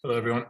Hello, everyone.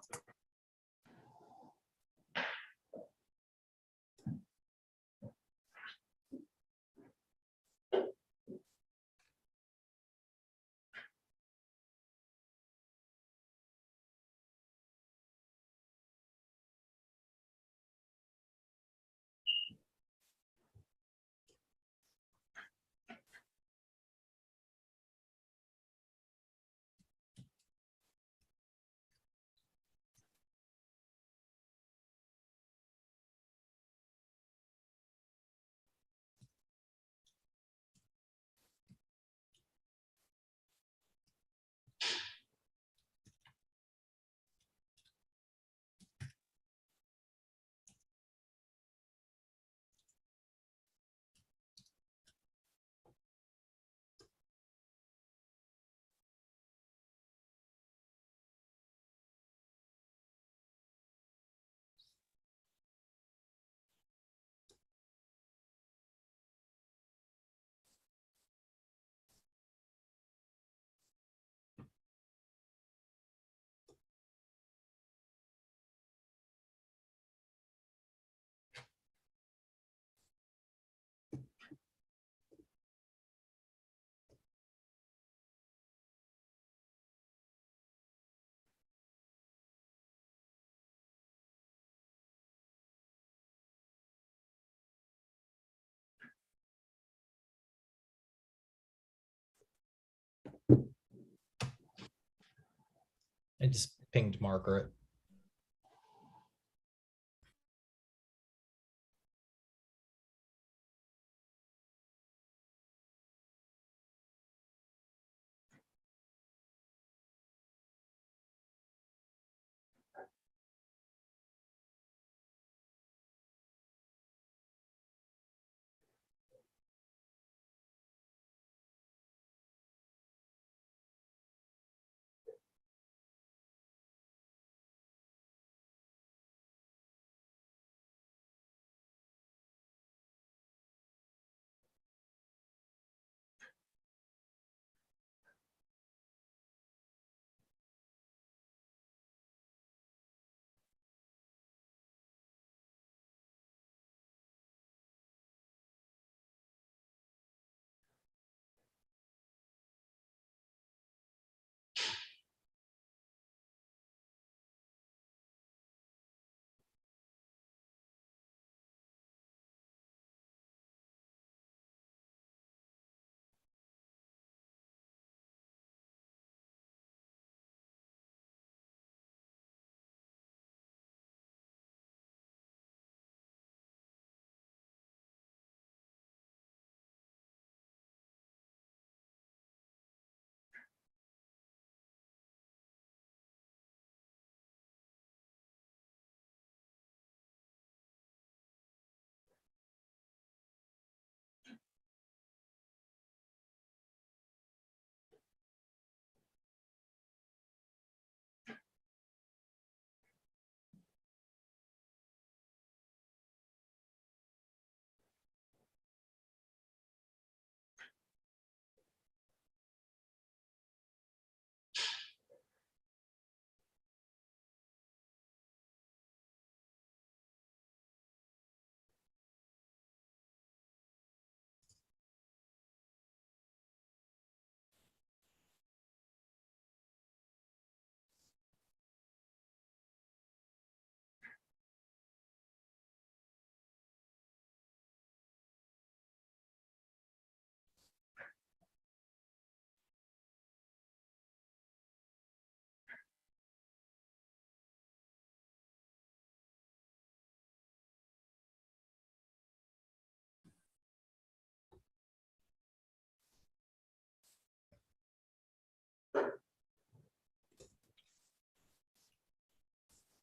I just pinged Margaret.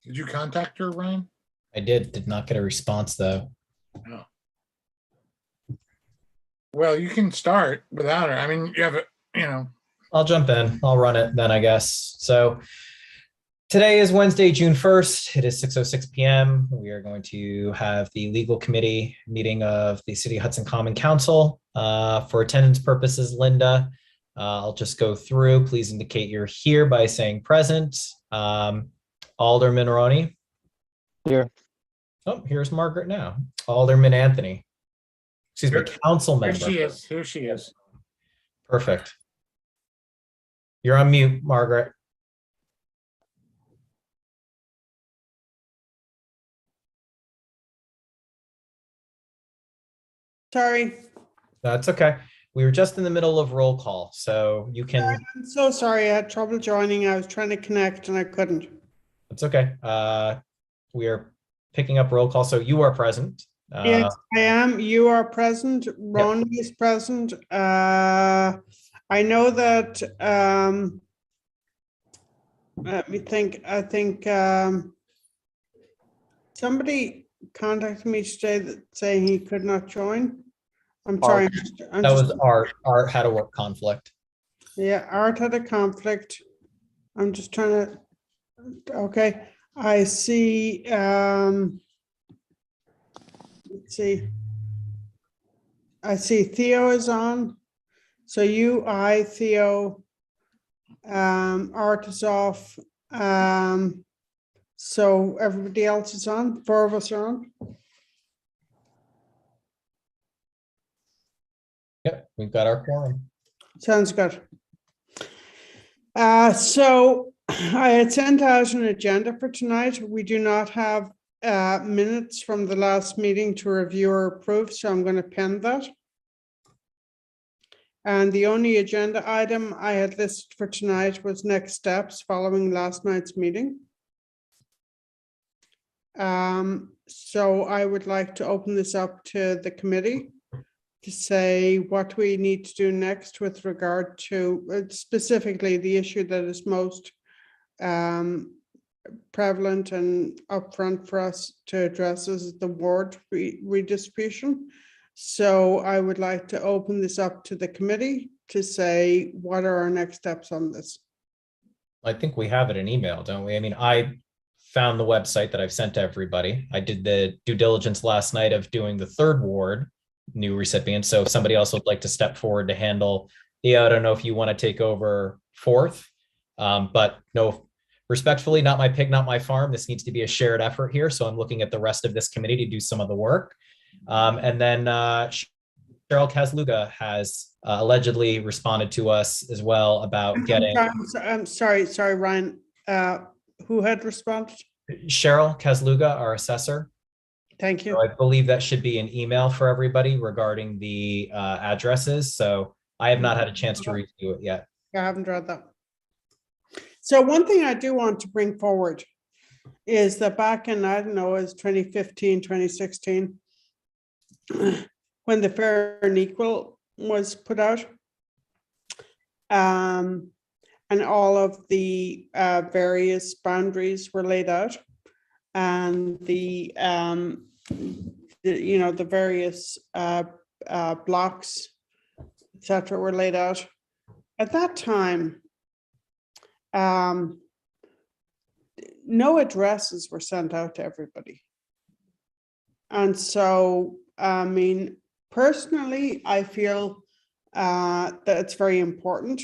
Did you contact her, Ryan? I did not get a response though. No. Well, you can start without her. I mean, you have a, I'll jump in. I'll run it then, I guess. So today is Wednesday, June 1st. It is 6:06 p.m. We are going to have the legal committee meeting of the City of Hudson Common Council. For attendance purposes, Linda, I'll just go through. Please indicate you're here by saying present. Alderman Roney. Here. Oh, here's Margaret now. Alderman Anthony. Excuse me, Here- council Here member. she is. Here she is. Perfect. You're on mute, Margaret. Sorry, That's okay. We were just in the middle of roll call, so you can, I'm so sorry. I had trouble joining. I was trying to connect and I couldn't. it's okay. We are picking up roll call, so you are present. Yes, I am. You are present. Ron is present. I know that, let me think, I think, somebody contacted me today that saying he could not join. I'm sorry. I'm That just- was Art. Art had a work conflict. Yeah, Art had a conflict. I'm just trying to, okay, I see, let's see. I see Theo is on. So you, Theo, Art is off. So everybody else is on, 4 of us are on. Yep, we've got our quorum. Sounds good. So I had sent out an agenda for tonight. We do not have minutes from the last meeting to review or approve, so I'm going to pen that. And the only agenda item I had listed for tonight was next steps following last night's meeting. So I would like to open this up to the committee to say what we need to do next with regard to specifically the issue that is most prevalent and upfront for us to address is the ward redistribution. So I would like to open this up to the committee to say, what are our next steps on this? I think we have it in email, don't we? I mean, I found the website that I've sent to everybody. I did the due diligence last night of doing the third ward new recipient. So if somebody else would like to step forward to handle, I don't know if you want to take over fourth, but no, respectfully, not my pig, not my farm. This needs to be a shared effort here. So I'm looking at the rest of this committee to do some of the work. And then Cheryl Kazluga has allegedly responded to us as well about getting I'm sorry, Ryan. Who had responded? Cheryl Kazluga, our assessor. Thank you. So I believe that should be an email for everybody regarding the addresses. So I have not had a chance to review it yet. I haven't read that. So one thing I do want to bring forward is that back in, I don't know, it was 2015, 2016, when the Fair and Equal was put out, and all of the various boundaries were laid out, and the the various blocks, etc., were laid out. At that time, no addresses were sent out to everybody. And so, I mean, personally, I feel that it's very important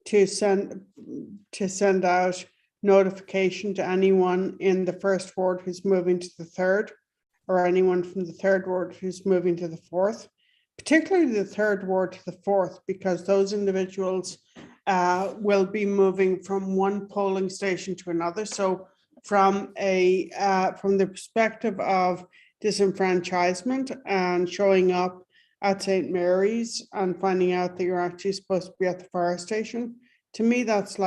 to send out notification to anyone in the first ward who's moving to the third, or anyone from the third ward who's moving to the fourth, particularly the third ward to the fourth, because those individuals will be moving from one polling station to another. So from the perspective of disenfranchisement and showing up at St. Mary's and finding out that you're actually supposed to be at the fire station, to me, that's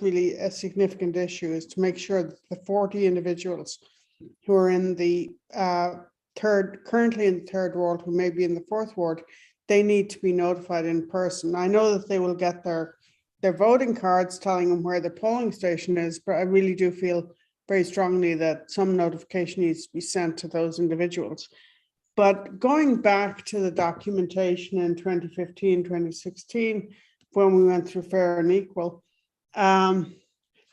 really a significant issue, is to make sure that the 40 individuals who are in the currently in the third ward, who may be in the fourth ward, they need to be notified in person. I know that they will get their voting cards telling them where the polling station is, but I really do feel very strongly that some notification needs to be sent to those individuals. But going back to the documentation in 2015, 2016, when we went through Fair and Equal, there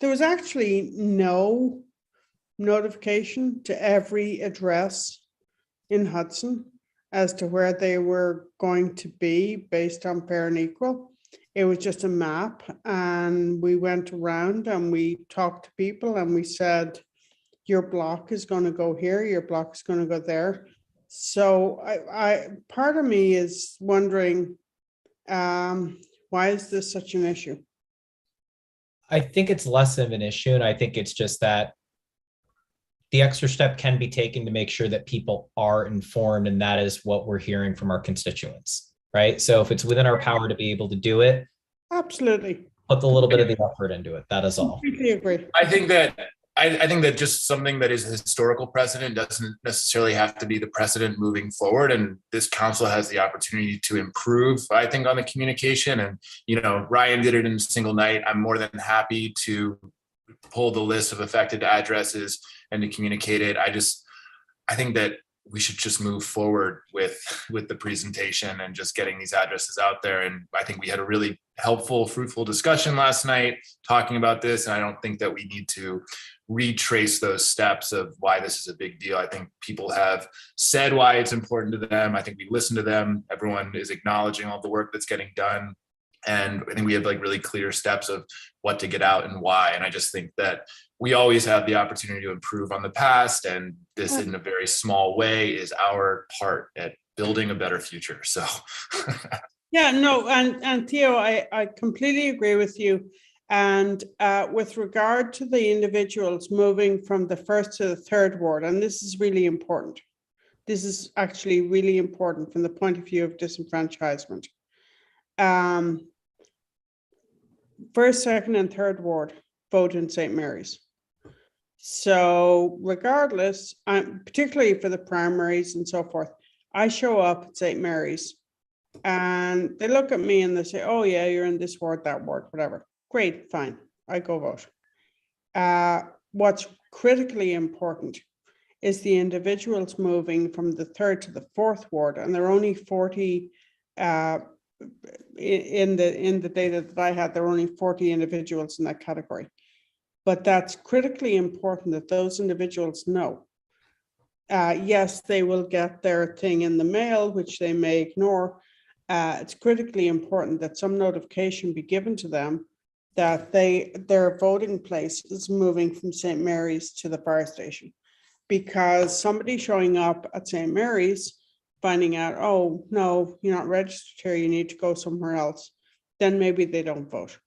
was actually no notification to every address in Hudson as to where they were going to be based on Fair and Equal. It was just a map, and we went around and we talked to people and we said, your block is going to go here, your block is going to go there. So I part of me is wondering, why is this such an issue? I think it's less of an issue, and I think it's just that the extra step can be taken to make sure that people are informed, and that is what we're hearing from our constituents, right? So if it's within our power to be able to do it, Absolutely. put a little bit of the effort into it. That is all. Completely agree. I think that just something that is a historical precedent doesn't necessarily have to be the precedent moving forward. And this council has the opportunity to improve, I think, on the communication. And, Ryan did it in a single night. I'm more than happy to pull the list of affected addresses and to communicate it. I think that we should just move forward with the presentation and just getting these addresses out there. And I think we had a really helpful, fruitful discussion last night talking about this. And I don't think that we need to retrace those steps of why this is a big deal. I think people have said why it's important to them. I think we listen to them. Everyone is acknowledging all the work that's getting done. And I think we have really clear steps of what to get out and why. And I just think that we always have the opportunity to improve on the past. And this, in a very small way, is our part at building a better future. So. Yeah, no, and Theo, I completely agree with you. And with regard to the individuals moving from the first to the third ward, and this is really important. This is actually really important from the point of view of disenfranchisement. First, second, and third ward vote in St. Mary's. So regardless, particularly for the primaries and so forth, I show up at St. Mary's and they look at me and they say, oh yeah, you're in this ward, that ward, whatever. Great, fine, I go vote. What's critically important is the individuals moving from the third to the fourth ward, and there are only 40 in the data that I had, there were only 40 individuals in that category. But that's critically important that those individuals know. Yes, they will get their thing in the mail, which they may ignore. It's critically important that some notification be given to them that their voting place is moving from St. Mary's to the fire station. Because somebody showing up at St. Mary's finding out, oh, no, you're not registered here, you need to go somewhere else, then maybe they don't vote.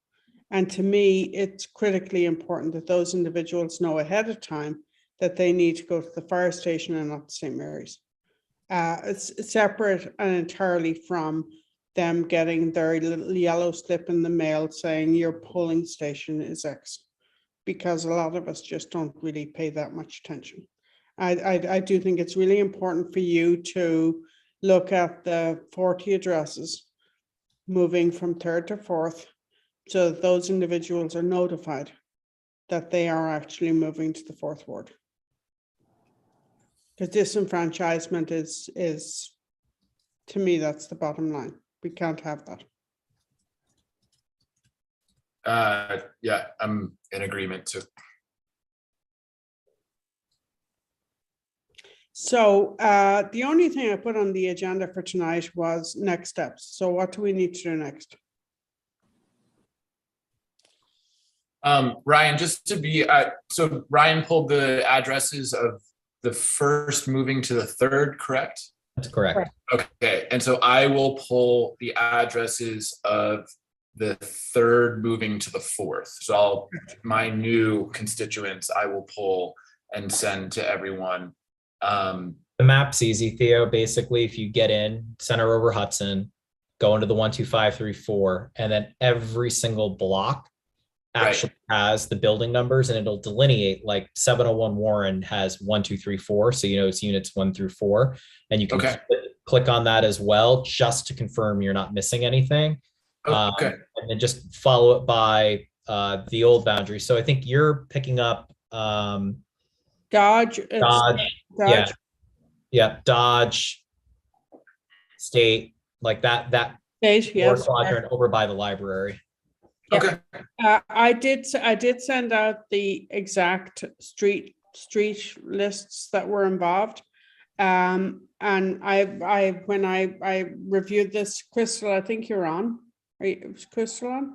And to me, it's critically important that those individuals know ahead of time that they need to go to the fire station and not to St. Mary's. It's separate and entirely from them getting their little yellow slip in the mail saying your polling station is X, because a lot of us just don't really pay that much attention. I do think it's really important for you to look at the 40 addresses moving from third to fourth, so that those individuals are notified that they are actually moving to the fourth ward. Because disenfranchisement is, to me, that's the bottom line. We can't have that. Yeah, I'm in agreement too. So the only thing I put on the agenda for tonight was next steps. So what do we need to do next? Ryan, just to be, so Ryan pulled the addresses of the first moving to the third, correct? That's correct. Okay, and so I will pull the addresses of the third moving to the fourth. So my new constituents, I will pull and send to everyone. The map's easy, Theo. Basically, if you get in Center over Hudson, go into the 1, 2, 5, 3, 4, and then every single block actually has the building numbers, and it'll delineate, like 701 Warren has 1, 2, 3, 4. So it's units 1 through 4. And you can click on that as well, just to confirm you're not missing anything. And then just follow it by the old boundary. So I think you're picking up Dodge. Yeah. Dodge State, like that State, yes. Quadrant over by the library. Okay. I did send out the exact street lists that were involved. And when I reviewed this, Crystal, I think you're on. is Crystal on?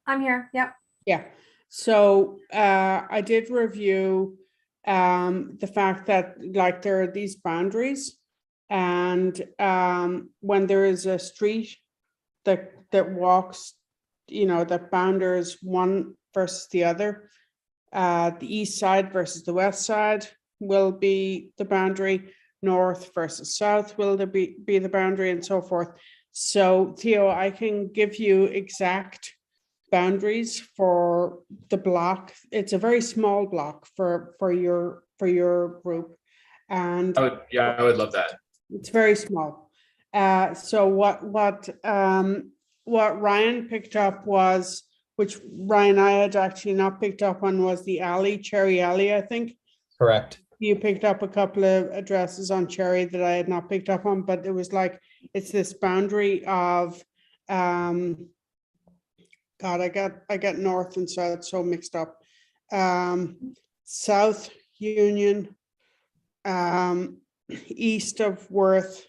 I'm here. Yep. Yeah, so I did review the fact that like there are these boundaries, and when there is a street that walks, that boundaries one versus the other, the east side versus the west side will be the boundary, north versus south will be the boundary, and so forth. So Theo, I can give you exact boundaries for the block. It's a very small block for your group, and I would love that. it's very small. So what Ryan picked up was, which Ryan I had actually not picked up on, was the alley, Cherry Alley, I think. Correct. You picked up a couple of addresses on Cherry that I had not picked up on, but it was like, it's this boundary of, God, I got north and south so mixed up. South Union, east of Worth,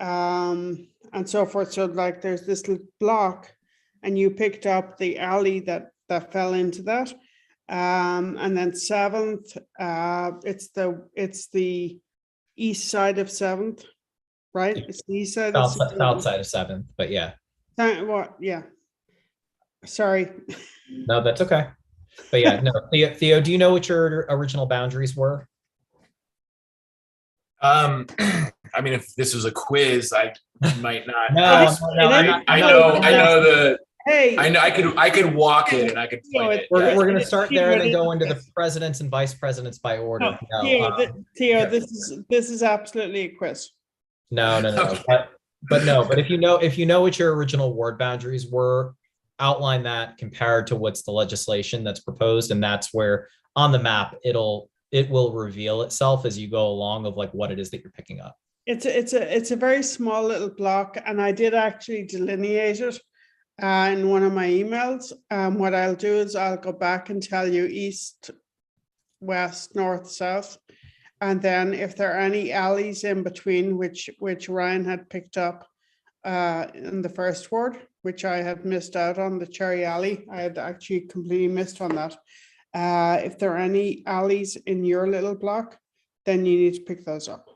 and so forth. So like there's this little block, and you picked up the alley that fell into that. And then 7th, it's the east side of 7th, right? It's the east side of South side of 7th, but yeah. What? Yeah. Sorry. No, that's okay. But yeah, no, Theo, do you know what your original boundaries were? I mean, if this was a quiz, I might not. No, I know the. Hey. I know I could walk it and I could point it. We're yeah. going to start there and then go into the presidents and vice presidents by order. Theo, this is absolutely a quiz. No. Okay. But if you know what your original ward boundaries were, outline that compared to what's the legislation that's proposed, and that's where on the map it will reveal itself as you go along of like what it is that you're picking up. It's a very small little block, and I did actually delineate it in one of my emails. What I'll do is I'll go back and tell you east, west, north, south, and then if there are any alleys in between, which Ryan had picked up in the first ward, which I had missed out on, the Cherry Alley, I had actually completely missed on that. If there are any alleys in your little block, then you need to pick those up.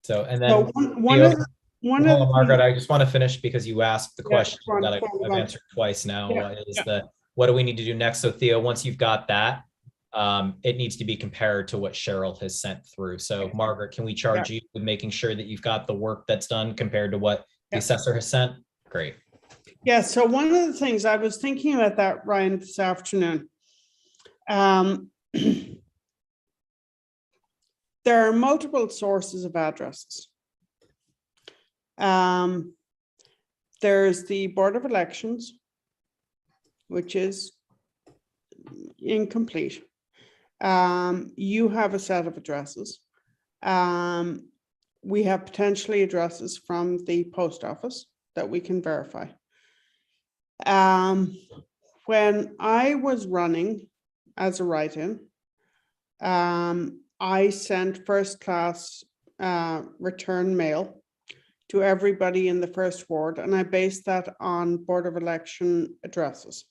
So, and then So one of the Margaret, I just want to finish because you asked the question go on, that go I've on. answered twice now. Yeah. What do we need to do next? So Theo, once you've got that, it needs to be compared to what Cheryl has sent through. So Margaret, can we charge you with making sure that you've got the work that's done compared to what the assessor has sent? Great. Yeah, so one of the things I was thinking about that, Ryan, this afternoon. There are multiple sources of addresses. There's the Board of Elections, which is incomplete. You have a set of addresses. We have potentially addresses from the post office that we can verify. When I was running as a write-in, I sent first class return mail to everybody in the first ward, and I based that on Board of Election addresses.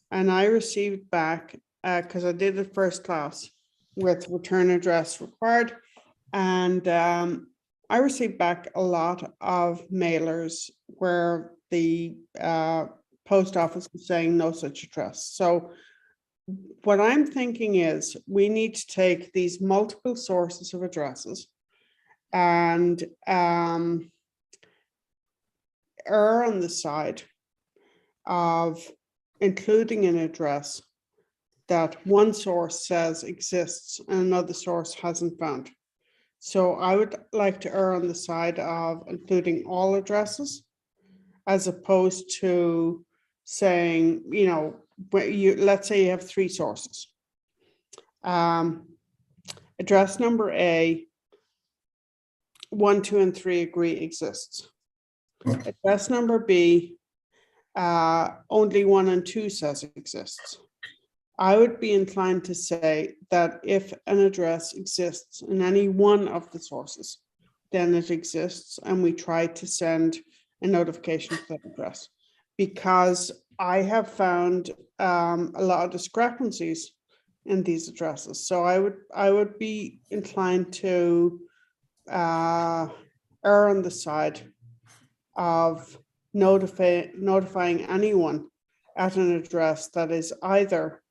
And I received back, because I did it first class with return address required, and I received back a lot of mailers where the post office was saying no such address. So what I'm thinking is we need to take these multiple sources of addresses and err on the side of including an address that one source says exists and another source hasn't found. So I would like to err on the side of including all addresses as opposed to saying, let's say you have 3 sources. Address number A, 1, 2, and 3 agree exists. Address number B, only 1 and 2 says exists. I would be inclined to say that if an address exists in any one of the sources, then it exists, and we try to send a notification to that address, because I have found a lot of discrepancies in these addresses. So I would be inclined to err on the side of notifying anyone at an address that is either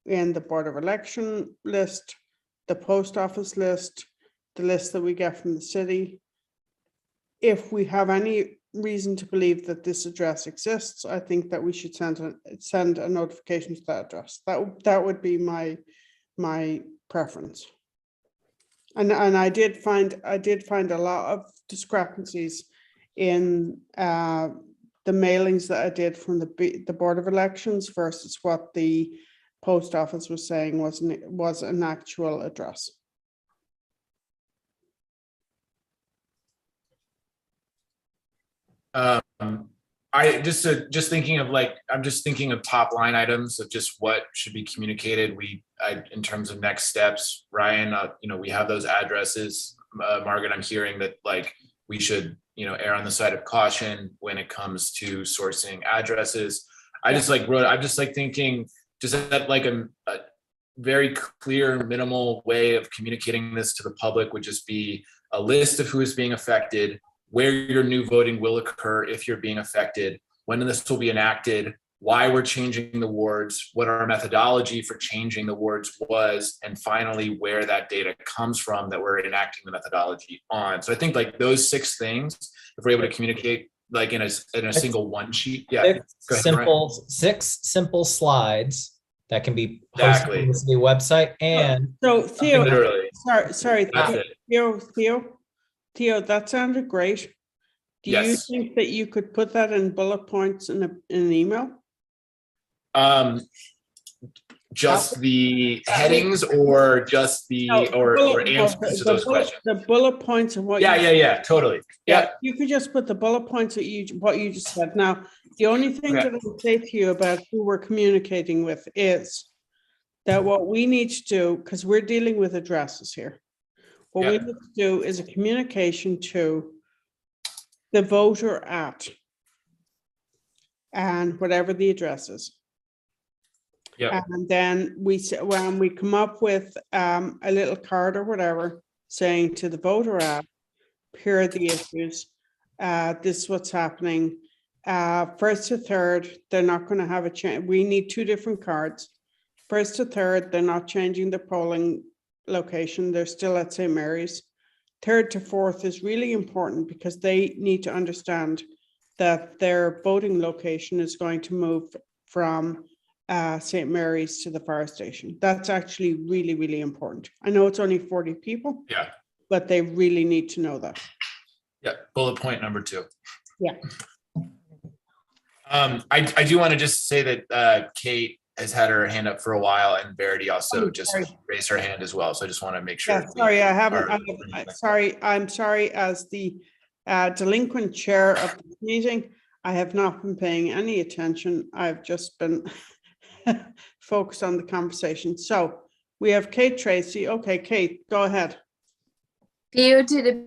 in the Board of Election list, the post office list, the list that we get from the city. If we have any reason to believe that this address exists, I think that we should send a notification to that address. That would be my preference. And I did find a lot of discrepancies in the mailings that I did from the Board of Elections versus what the post office was saying was an actual address. I just thinking of I'm just thinking of top line items of just what should be communicated. In terms of next steps, Ryan, we have those addresses. Margaret, I'm hearing that we should, err on the side of caution when it comes to sourcing addresses. I'm just thinking just that a very clear minimal way of communicating this to the public would just be a list of who is being affected, where your new voting will occur if you're being affected, when this will be enacted, why we're changing the wards, what our methodology for changing the wards was, and finally where that data comes from that we're enacting the methodology on. So I think those 6 things, if we're able to communicate in a single one sheet, yeah. Six simple slides that can be posted on the city website. And so Theo, literally, sorry, that's it. Theo, that sounded great. Do you Yes. think that you could put that in bullet points in an email? Just the headings or just the or answers to those questions? The bullet points of what Yeah, totally. Yeah. You could just put the bullet points of what you just said. Now, the only thing that I would say to you about who we're communicating with is that what we need to do, because we're dealing with addresses here, what we need to do is a communication to the voter at and whatever the address is. Yeah. And then when we come up with a little card or whatever saying to the voter at, here are the issues, this is what's happening. First to third, they're not going to have a change. We need 2 different cards. First to third, they're not changing the polling location. They're still at St. Mary's. Third to fourth is really important because they need to understand that their voting location is going to move from St. Mary's to the fire station. That's actually really, really important. I know it's only 40 people. Yeah. But they really need to know that. Yeah. Bullet point number 2. Yeah. I do want to just say that Kate has had her hand up for a while, and Verity also raised her hand as well. So I just want to make sure. Yeah, sorry, I haven't. I'm sorry. As the delinquent chair of the meeting, I have not been paying any attention. I've just been focused on the conversation. So we have Kate Tracy. Okay, Kate, go ahead. Theo did a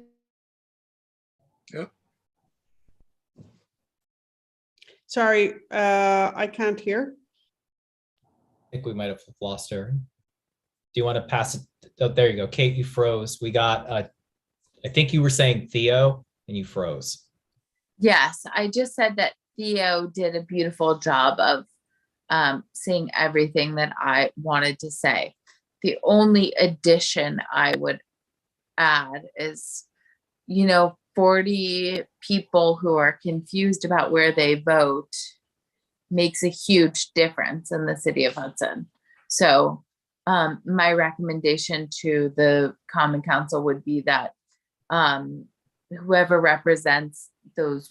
Sorry, I can't hear. I think we might have lost her. Do you want to pass it? Oh, there you go. Kate, you froze. We got, I think you were saying Theo and you froze. Yes, I just said that Theo did a beautiful job of saying everything that I wanted to say. The only addition I would add is, 40 people who are confused about where they vote makes a huge difference in the city of Hudson. So my recommendation to the Common Council would be that whoever represents the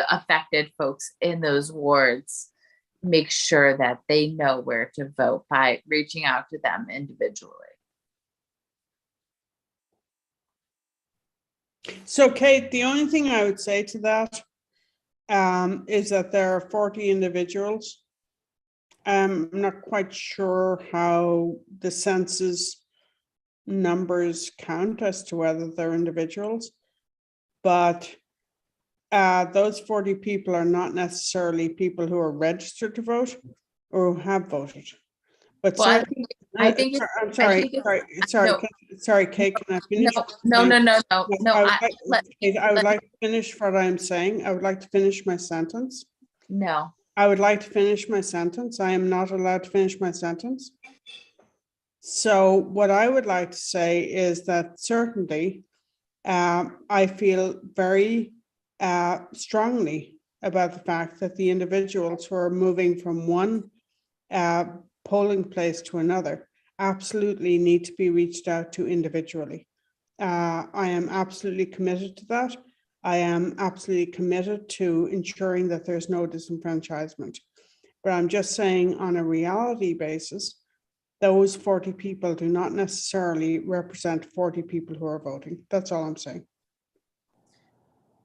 affected folks in those wards, make sure that they know where to vote by reaching out to them individually. So Kate, the only thing I would say to that is that there are 40 individuals. I'm not quite sure how the census numbers count as to whether they're individuals, but those 40 people are not necessarily people who are registered to vote or who have voted. But Well, certainly, I think it's- I'm sorry, no. sorry, Kate, can I finish? No. Kate, I would like to finish what I'm saying. I would like to finish my sentence. No, I would like to finish my sentence. I am not allowed to finish my sentence. So what I would like to say is that certainly I feel very strongly about the fact that the individuals who are moving from one polling place to another absolutely need to be reached out to individually. I am absolutely committed to that. I am absolutely committed to ensuring that there's no disenfranchisement. But I'm just saying, on a reality basis, those 40 people do not necessarily represent 40 people who are voting. That's all I'm saying.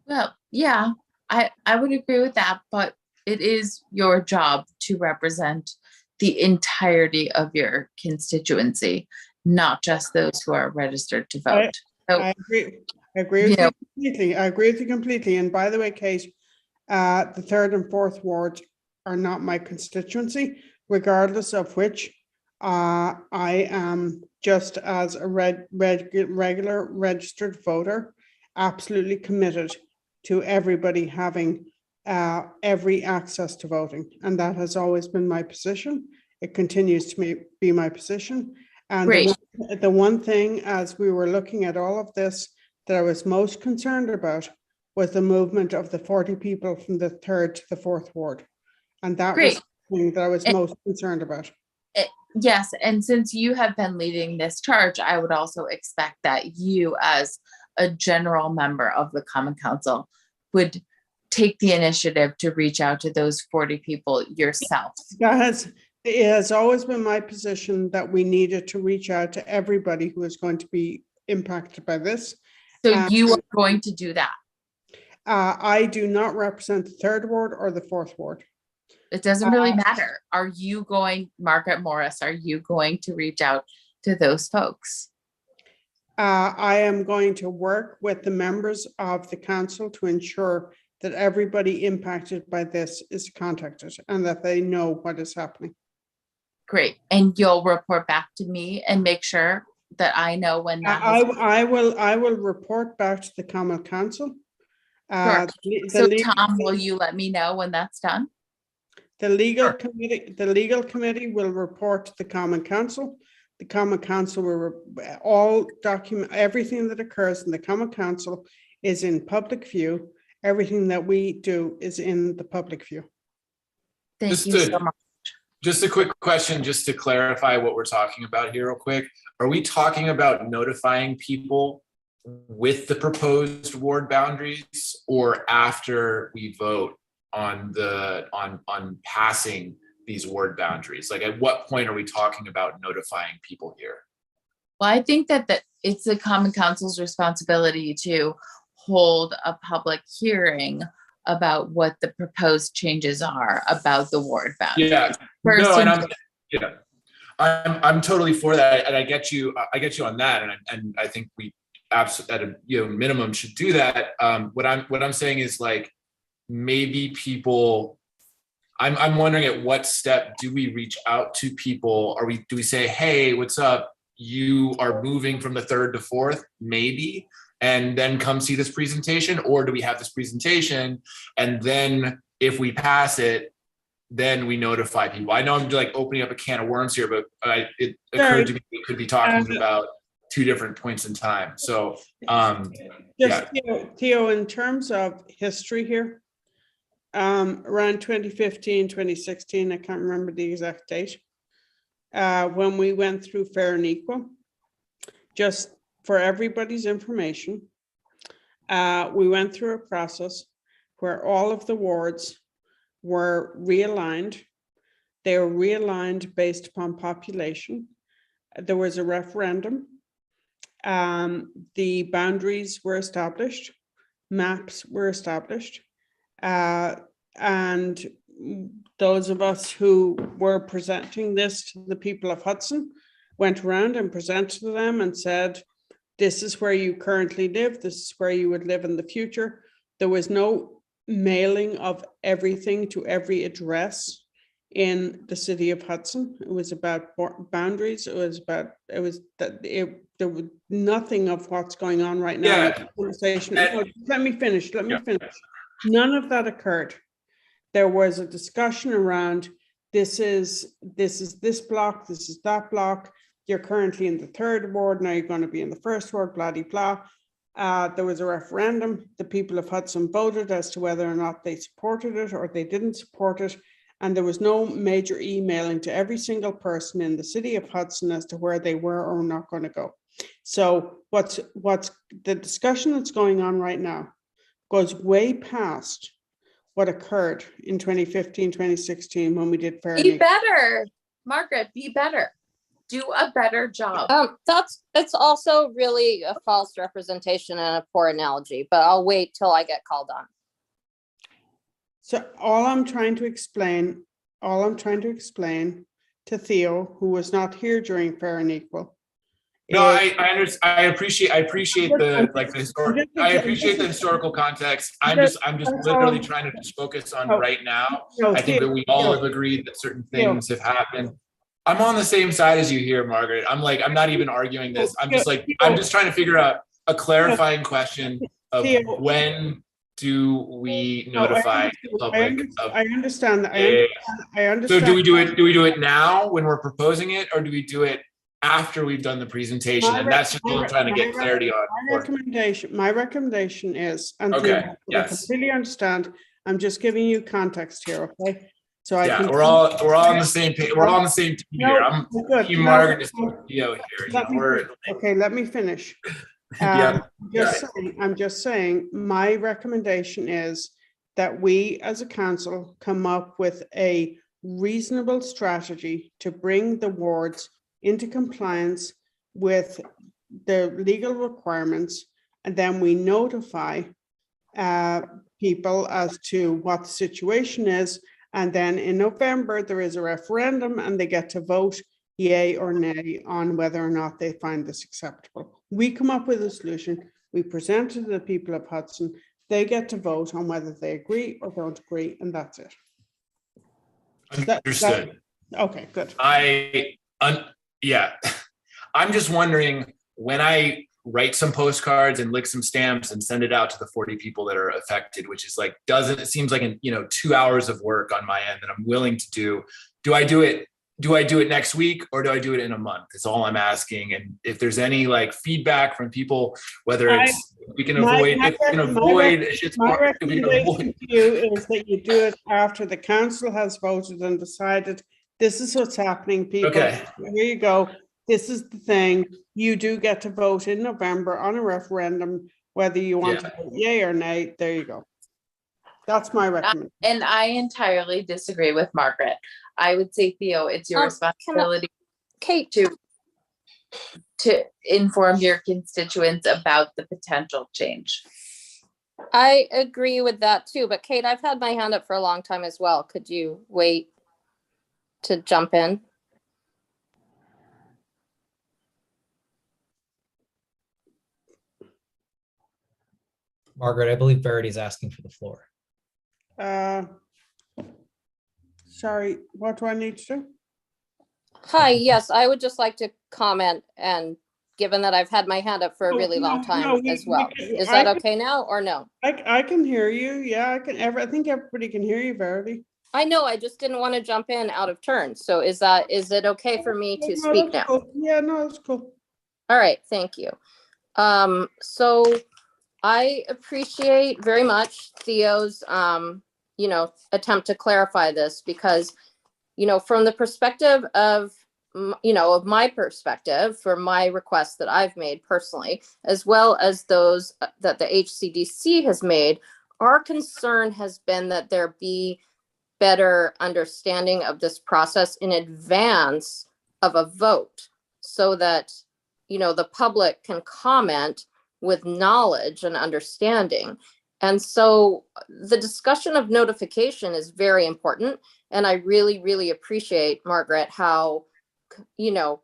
well, yeah, I would agree with that, but it is your job to represent the entirety of your constituency, not just those who are registered to vote. So, I agree. I agree with Yeah. you completely. I agree with you completely. And by the way, Kate, the third and fourth wards are not my constituency, regardless of which I am just as a regular registered voter, absolutely committed to everybody having every access to voting. And that has always been my position. It continues to be my position. And Great. the one thing, as we were looking at all of this, that I was most concerned about was the movement of the 40 people from the third to the fourth ward. And that was Great. the thing that I was most concerned about. Yes, and since you have been leading this charge, I would also expect that you, as a general member of the Common Council, would take the initiative to reach out to those 40 people yourself. It has always been my position that we needed to reach out to everybody who is going to be impacted by this. So you are going to do that. I do not represent the third ward or the fourth ward. It doesn't really matter. Are you going, Margaret Morris, are you going to reach out to those folks? I am going to work with the members of the council to ensure that everybody impacted by this is contacted and that they know what is happening. Great. And you'll report back to me and make sure that I know when that has. I will report back to the Common Council. Sure. So Tom, will you let me know when that's done? The legal committee will report to the Common Council. The Common Council will all document everything that occurs in the Common Council is in public view. Everything that we do is in the public view. Thank you so much. Just a quick question, just to clarify what we're talking about here real quick. Are we talking about notifying people with the proposed ward boundaries or after we vote on passing these ward boundaries? Like, at what point are we talking about notifying people here? Well, I think that it's the Common Council's responsibility to hold a public hearing about what the proposed changes are about the ward boundaries. Yeah, no, and I'm totally for that, and I get you on that, and I think we absolutely at a minimum should do that. What I'm saying is, like, maybe people, I'm wondering at what step do we reach out to people? Do we say, hey, what's up? You are moving from the third to fourth, maybe, and then come see this presentation? Or do we have this presentation and then if we pass it, then we notify people? I know I'm like opening up a can of worms here, but it occurred to me we could be talking about two different points in time. So Theo, in terms of history here, around 2015, 2016, I can't remember the exact date, when we went through Fair and Equal, just for everybody's information, we went through a process where all of the wards were realigned. They were realigned based upon population. There was a referendum. The boundaries were established. Maps were established. And those of us who were presenting this to the people of Hudson went around and presented to them and said, this is where you currently live. This is where you would live in the future. There was no mailing of everything to every address in the city of Hudson. It was about boundaries. It was there was nothing of what's going on right now. in Yeah. the Conversation. And- No, let me finish. Let me Yeah. finish. None of that occurred. There was a discussion around this is this block, this is that block. You're currently in the third ward, now you're going to be in the first ward, blah, de, blah. There was a referendum. The people of Hudson voted as to whether or not they supported it or they didn't support it. And there was no major emailing to every single person in the city of Hudson as to where they were or not going to go. So what's the discussion that's going on right now goes way past what occurred in 2015, 2016 when we did fair and Be equal. better, Margaret, be better. Do a better job. It's also really a false representation and a poor analogy, but I'll wait till I get called on. So all I'm trying to explain to Theo, who was not here during fair and equal. No, is- I appreciate the historical context. I'm just literally trying to just focus on right now. No, I think that we all Theo, have agreed that certain things have happened. I'm on the same side as you here, Margaret. I'm not even arguing this. I'm just trying to figure out a clarifying question of Theo. when do we No, notify the public of. I understand that. Yeah. I So understand. do we do it now when we're proposing it, or do we do it after we've done the presentation? And that's just what I'm trying to get clarity on. My recommendation is, and Okay, Theo, I yes. completely understand. I'm just giving you context here, okay? So I Yeah, can. we're all on the same page. We're all on the same team No, here. I'm good. Team No, Margaret is no. Theo here. You know, Let me we're Okay, let me finish. Yeah, I'm just saying, my recommendation is that we as a council come up with a reasonable strategy to bring the wards into compliance with the legal requirements, and then we notify people as to what the situation is. And then in November, there is a referendum and they get to vote yay or nay on whether or not they find this acceptable. We come up with a solution, we present it to the people of Hudson, they get to vote on whether they agree or don't agree, and that's it. understood. Okay, good. Yeah. I'm just wondering, when I write some postcards and lick some stamps and send it out to the 40 people that are affected, which is like, it seems like 2 hours of work on my end that I'm willing to do. Do I do it next week, or do I do it in a month? That's all I'm asking. And if there's any feedback from people, whether it's My recommendation to you is that you do it after the council has voted and decided this is what's happening, people. Okay. Here you go. This is the thing. You do get to vote in November on a referendum, whether you want to vote yay or nay. There you go. That's my recommendation. And I entirely disagree with Margaret. I would say, Theo, it's your responsibility, Kate, to inform your constituents about the potential change. I agree with that too, but Kate, I've had my hand up for a long time as well. Could you wait to jump in? Margaret, I believe Verity's asking for the floor. Sorry, what do I need to do? Hi, yes, I would just like to comment, and given that I've had my hand up for a really long time as well. Is that okay now or no? I can hear you. Yeah, I think everybody can hear you, Verity. I know, I just didn't want to jump in out of turn. So is it okay for me to speak now? Cool. Yeah, no, that's cool. All right, thank you. So I appreciate very much Theo's, attempt to clarify this, because, from the perspective of my perspective, for my requests that I've made personally, as well as those that the HCDC has made, our concern has been that there be better understanding of this process in advance of a vote, so that, the public can comment with knowledge and understanding. And so the discussion of notification is very important. And I really, really appreciate, Margaret, how,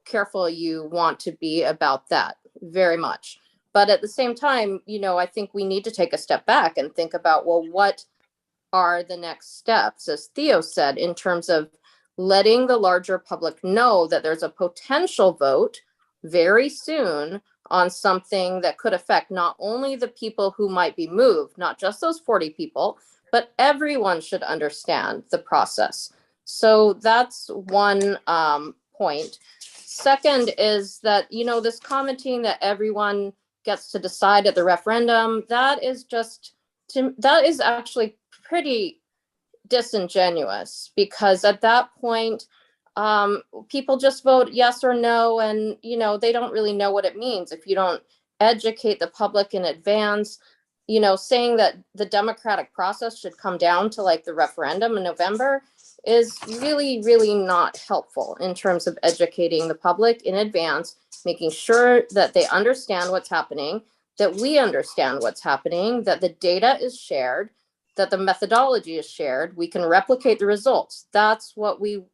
careful you want to be about that very much. But at the same time, I think we need to take a step back and think about, well, what are the next steps, as Theo said, in terms of letting the larger public know that there's a potential vote very soon on something that could affect not only the people who might be moved, not just those 40 people, but everyone should understand the process. So that's one point. Second is that, this commenting that everyone gets to decide at the referendum, that is actually pretty disingenuous, because at that point, people just vote yes or no, and they don't really know what it means if you don't educate the public in advance. Saying that the democratic process should come down to like the referendum in November is really, really not helpful in terms of educating the public in advance, making sure that they understand what's happening, that we understand what's happening, that the data is shared, that the methodology is shared, we can replicate the results. That's what we've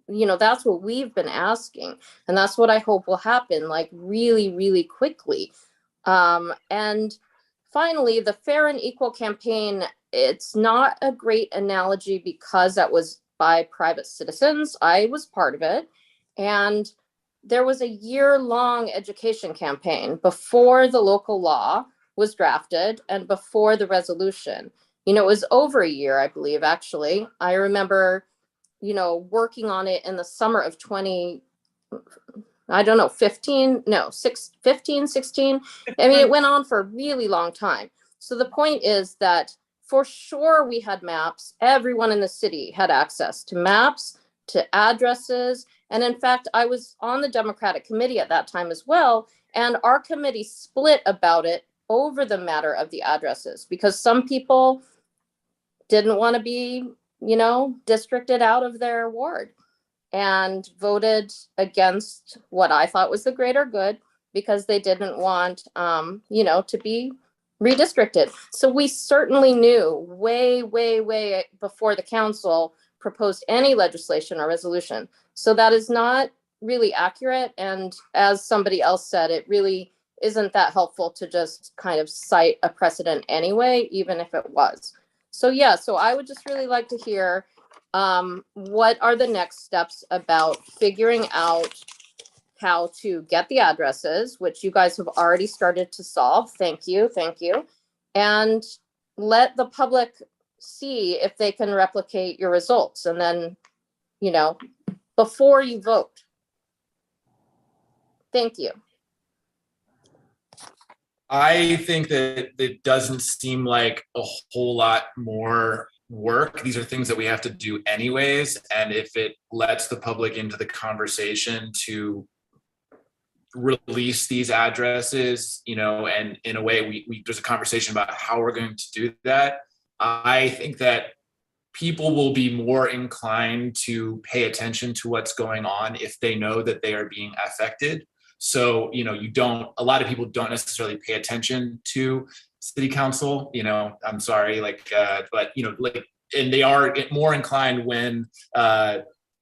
been asking. And that's what I hope will happen, like really, really quickly. And finally, the fair and equal campaign, it's not a great analogy because that was by private citizens. I was part of it. And there was a year-long education campaign before the local law was drafted and before the resolution. It was over a year, I believe, actually. I remember, working on it in the summer of 16. I mean, it went on for a really long time. So the point is that for sure we had maps. Everyone in the city had access to maps, to addresses. And in fact, I was on the Democratic Committee at that time as well. And our committee split about it over the matter of the addresses, because some people didn't want to be, districted out of their ward and voted against what I thought was the greater good, because they didn't want, to be redistricted. So we certainly knew way, way, way before the council proposed any legislation or resolution. So that is not really accurate. And as somebody else said, it really isn't that helpful to just kind of cite a precedent anyway, even if it was. So yeah, so I would just really like to hear what are the next steps about figuring out how to get the addresses, which you guys have already started to solve. Thank you. And let the public see if they can replicate your results. And then, before you vote. Thank you. I think that it doesn't seem like a whole lot more work. These are things that we have to do anyways. And if it lets the public into the conversation to release these addresses, and in a way there's a conversation about how we're going to do that. I think that people will be more inclined to pay attention to what's going on if they know that they are being affected. So, a lot of people don't necessarily pay attention to city council, I'm sorry, but, and they are more inclined when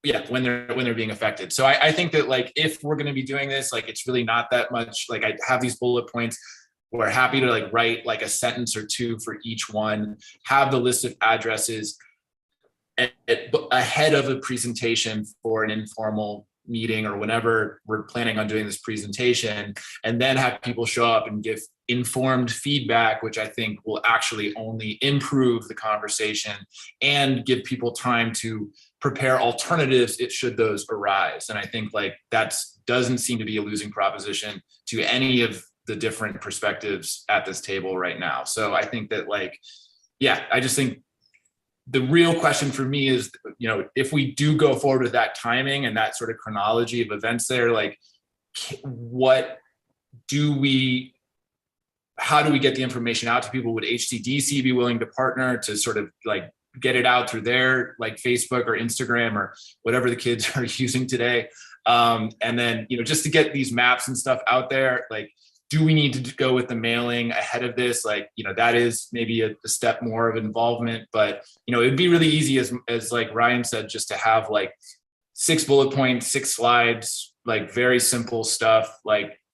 they're being affected. So I think that if we're going to be doing this, it's really not that much. I have these bullet points. We're happy to write a sentence or two for each one, have the list of addresses ahead of a presentation for an informal meeting or whenever we're planning on doing this presentation, and then have people show up and give informed feedback, which I think will actually only improve the conversation and give people time to prepare alternatives should those arise. And I think that doesn't seem to be a losing proposition to any of the different perspectives at this table right now. So I think that I just think the real question for me is, if we do go forward with that timing and that sort of chronology of events there, how do we get the information out to people? Would HCDC be willing to partner to sort of get it out through their Facebook or Instagram or whatever the kids are using today? And then, just to get these maps and stuff out there, do we need to go with the mailing ahead of this? That is maybe a step more of involvement, but it'd be really easy as Ryan said, just to have 6 bullet points, 6 slides, very simple stuff,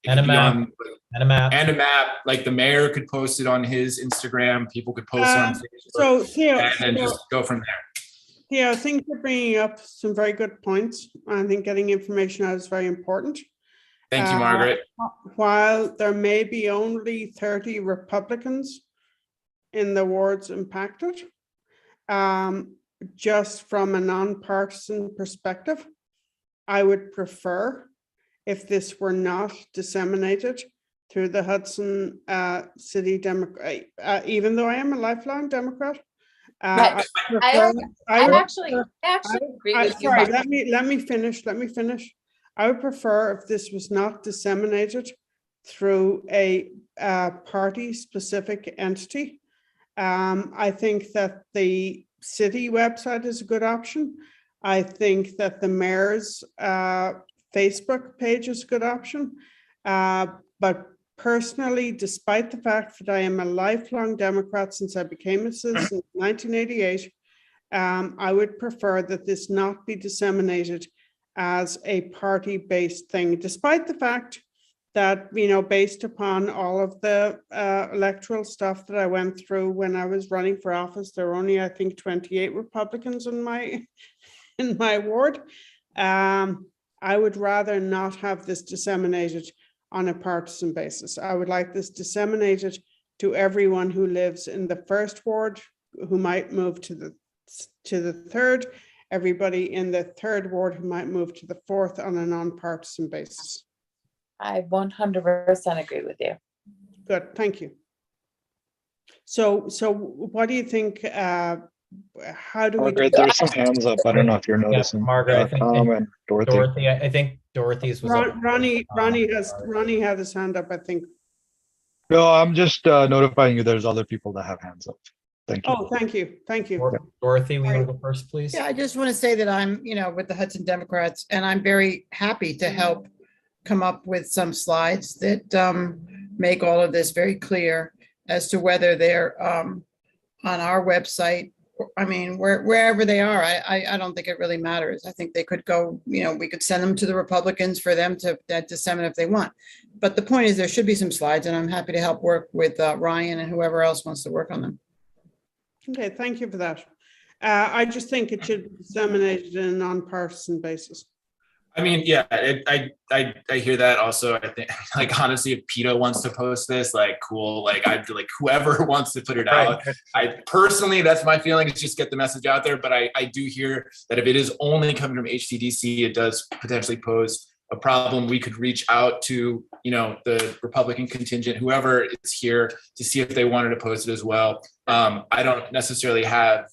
It And a could be map. on- And a map. And a map, like the mayor could post it on his Instagram, people could post it on Facebook, So Theo, and then just go from there. Yeah, I think you're bringing up some very good points. I think getting information out is very important. Thank you, Margaret. While there may be only 30 Republicans in the wards impacted, just from a nonpartisan perspective, I would prefer if this were not disseminated through the Hudson City Democrat, even though I am a lifelong Democrat. Right. I actually agree with you. Sorry, Mark. let me finish. I would prefer if this was not disseminated through a party-specific entity. I think that the city website is a good option. I think that the mayor's Facebook page is a good option. But personally, despite the fact that I am a lifelong Democrat since I became a citizen in 1988, I would prefer that this not be disseminated as a party-based thing, despite the fact that, you know, based upon all of the electoral stuff that I went through when I was running for office, there were only, I think, 28 Republicans in my ward. I would rather not have this disseminated on a partisan basis. I would like this disseminated to everyone who lives in the first ward, who might move to the third, everybody in the third ward who might move to the fourth on a nonpartisan basis. I 100% agree with you. Good, thank you. So what do you think? How do we? Margaret, there's some hands up. I don't know if you're noticing. Margaret, I think- Tom and Dorothy. Dorothy, I think Dorothy's was. up. Ronnie had his hand up, I think. No, I'm just notifying you there's other people that have hands up. Thank you. Oh, thank you. Dorothy, will you go first, please? Yeah, I just want to say that I'm, with the Hudson Democrats, and I'm very happy to help come up with some slides that make all of this very clear as to whether they're on our website. I mean, wherever they are, I don't think it really matters. I think they could go, we could send them to the Republicans for them to disseminate if they want. But the point is, there should be some slides, and I'm happy to help work with Ryan and whoever else wants to work on them. Okay, thank you for that. I just think it should be disseminated in a nonpartisan basis. I mean, yeah, I hear that also. I think, like, honestly, if PETA wants to post this, like, cool. Like, I'd like whoever wants to put it out. I personally, that's my feeling, is just get the message out there. But I do hear that if it is only coming from HCDC, it does potentially pose a problem. We could reach out to, the Republican contingent, whoever is here, to see if they wanted to post it as well. I don't necessarily have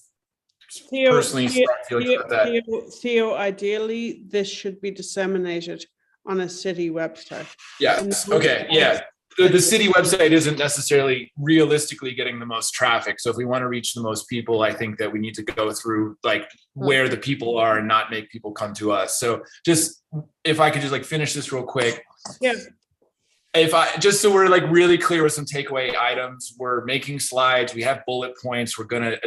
personally strong feelings about that. Theo, ideally, this should be disseminated on a city website. Yes. Okay. Yeah. The city website isn't necessarily realistically getting the most traffic. So if we want to reach the most people, I think that we need to go through like where the people are and not make people come to us. So just, if I could just like finish this real quick. Yeah. So we're like really clear with some takeaway items, we're making slides, we have bullet points, we're going to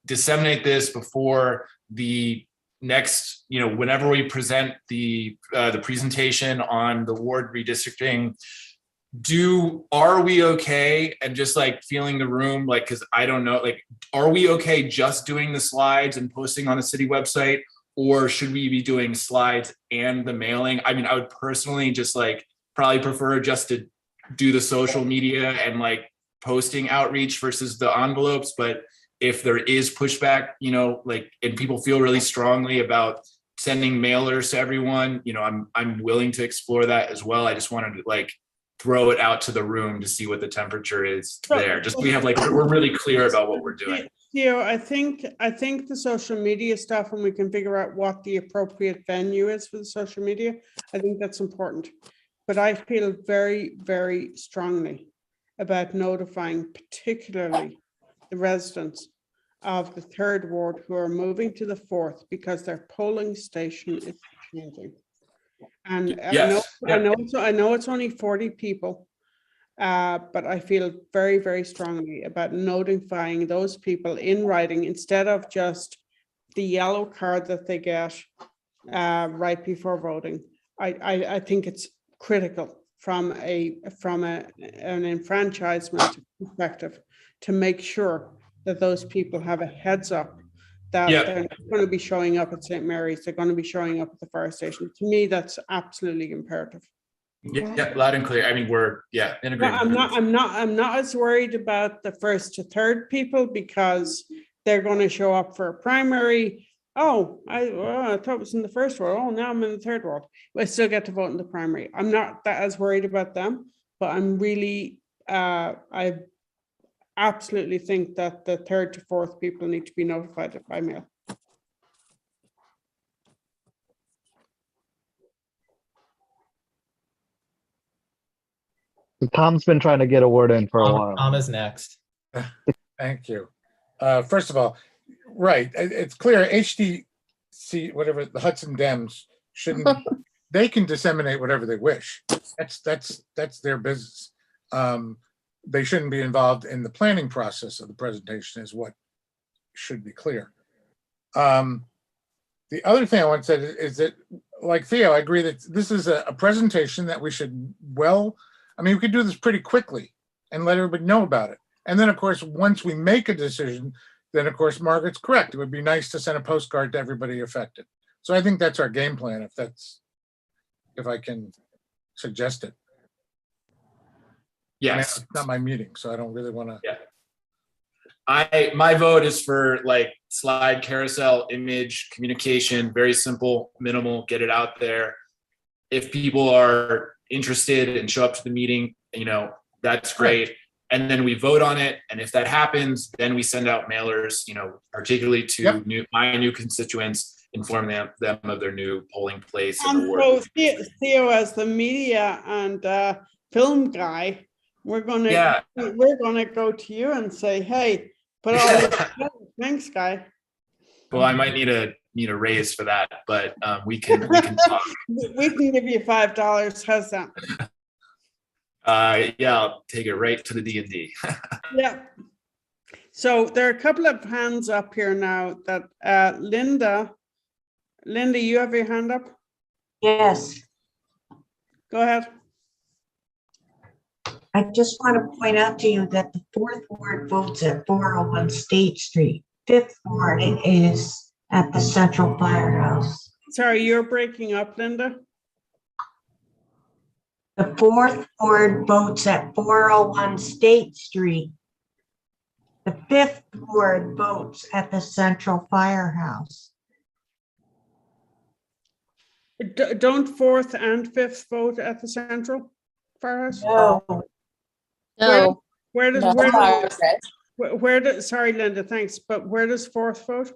disseminate this before the next, whenever we present the presentation on the ward redistricting. Are we okay? And just like feeling the room, like, cause I don't know, like, are we okay just doing the slides and posting on a city website, or should we be doing slides and the mailing? I mean, I would personally just like probably prefer just to do the social media and like posting outreach versus the envelopes. But if there is pushback, and people feel really strongly about sending mailers to everyone, I'm willing to explore that as well. I just wanted to like throw it out to the room to see what the temperature is there. Just we have like, we're really clear about what we're doing. I think the social media stuff, and we can figure out what the appropriate venue is for the social media. I think that's important. But I feel very, very strongly about notifying particularly the residents of the third ward who are moving to the fourth because their polling station is changing. And Yes. I know it's only 40 people, but I feel very, very strongly about notifying those people in writing instead of just the yellow card that they get right before voting. I think it's critical an enfranchisement perspective to make sure that those people have a heads up that Yeah. they're not going to be showing up at St. Mary's, they're going to be showing up at the fire station. To me, that's absolutely imperative. Yeah, loud and clear. I mean, we're, in No, agreement. I'm not as worried about the first to third people because they're going to show up for a primary. Oh, I thought it was in the first ward. Oh, now I'm in the third ward. I still get to vote in the primary. I'm not that as worried about them, but I'm really, I absolutely think that the third to fourth people need to be notified by mail. Tom's been trying to get a word in for a while. Tom is next. Thank you. First of all, right, it's clear HDC, whatever, the Hudson Dems shouldn't, they can disseminate whatever they wish. That's their business. They shouldn't be involved in the planning process of the presentation is what should be clear. The other thing I want to say is that, like Theo, I agree that this is a presentation that we should we could do this pretty quickly and let everybody know about it. And then, of course, once we make a decision, then, of course, Margaret's correct. It would be nice to send a postcard to everybody affected. So I think that's our game plan, if I can suggest it. I mean, Yes. it's not my meeting, so I don't really want to. Yeah. My vote is for like slide carousel image communication, very simple, minimal, get it out there. If people are interested and show up to the meeting, that's great. And then we vote on it. And if that happens, then we send out mailers, particularly to my new constituents, inform them of their new polling place. And so Theo, as the media and film guy, we're gonna go to you and say, hey, put all this together. Thanks, guy. Well, I might need a raise for that, but we can talk. We can give you $5. How's that? I'll take it right to the D&D. Yeah. So there are a couple of hands up here now that Linda, you have your hand up? Yes, Go ahead. I just want to point out to you that the fourth ward votes at 401 State Street. Fifth ward is at the Central Firehouse. Sorry, you're breaking up, Linda. The fourth ward votes at 401 State Street. The fifth ward votes at the Central Firehouse. Don't fourth and fifth vote at the Central Firehouse? No, No, Where does, no, where does, sorry, Linda, thanks, but where does fourth vote?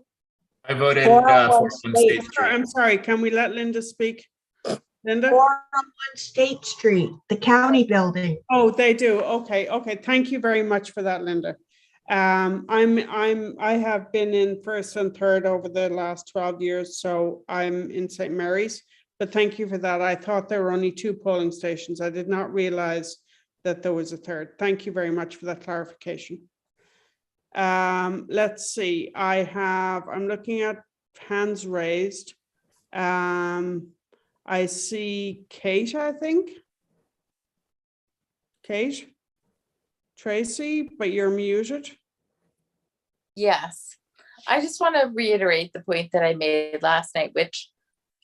I voted 401 for State. State Street. I'm sorry, can we let Linda speak? Linda? 401 State Street, the county building. Oh, they do. Okay. Thank you very much for that, Linda. I have been in first and third over the last 12 years, so I'm in St. Mary's, but thank you for that. I thought there were only 2 polling stations. I did not realize that there was a third. Thank you very much for that clarification. Let's see, I'm looking at hands raised. I see Kate, I think. Kate? Tracy, but you're muted. Yes, I just want to reiterate the point that I made last night, which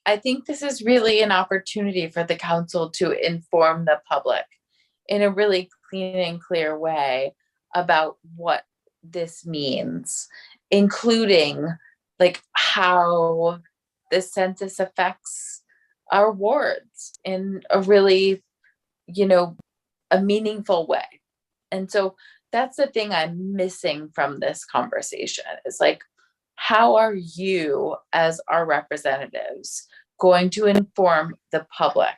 I think this is really an opportunity for the council to inform the public in a really clean and clear way about what this means, including like how the census affects our wards in a really, a meaningful way. And so that's the thing I'm missing from this conversation is like, how are you as our representatives going to inform the public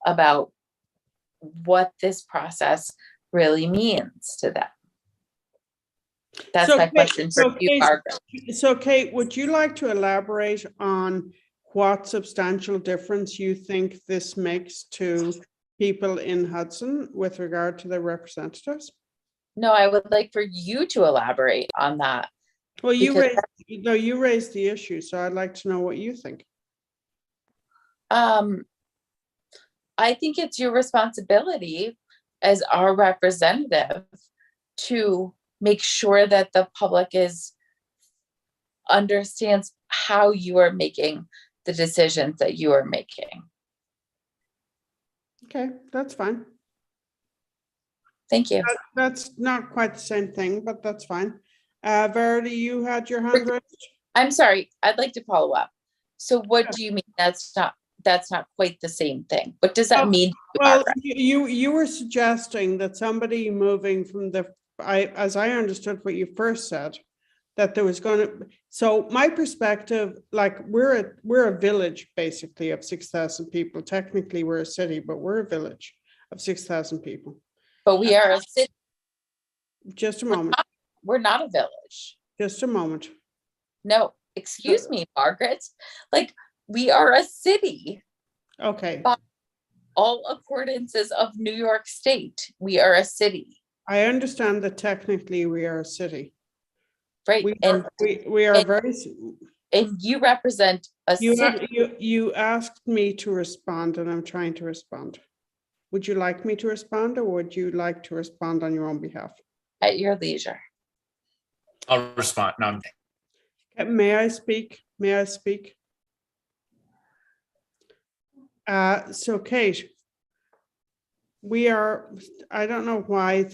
about what this process really means to them? That's So my Kate- question so for you, Kate- Margaret. So Kate, would you like to elaborate on what substantial difference you think this makes to people in Hudson with regard to their representatives? No, I would like for you to elaborate on that. Well, you Because raised the issue, so I'd like to know what you think. I I think it's your responsibility as our representative to make sure that the public understands how you are making the decisions that you are making. Okay, that's fine. Thank you. That's not quite the same thing, but that's fine. Verity, you had your hand raised? I'm sorry, I'd like to follow up. So what do you mean that's not quite the same thing? What does that mean? Well, you were suggesting that somebody moving from as I understood what you first said, that there was so my perspective, like we're a village basically of 6,000 people. Technically, we're a city, but we're a village of 6,000 people. But we are a city. Just a moment. We're not a village. Just a moment. No, excuse me, Margaret. Like, we are a city. Okay. By all accordances of New York State, we are a city. I understand that technically we are a city. Right. We are very. And you represent a city. You asked me to respond, and I'm trying to respond. Would you like me to respond, or would you like to respond on your own behalf? At your leisure. I'll respond. No, May I speak? May I speak? So Kate, I don't know why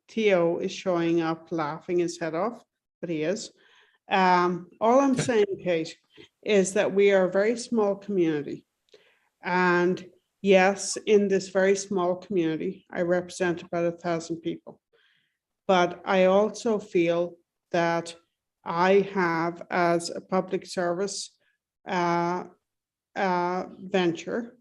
Theo is showing up laughing his head off, but he is. All I'm saying, Kate, is that we are a very small community. And yes, in this very small community, I represent about 1,000 people. But I also feel that I have, as a public service venture,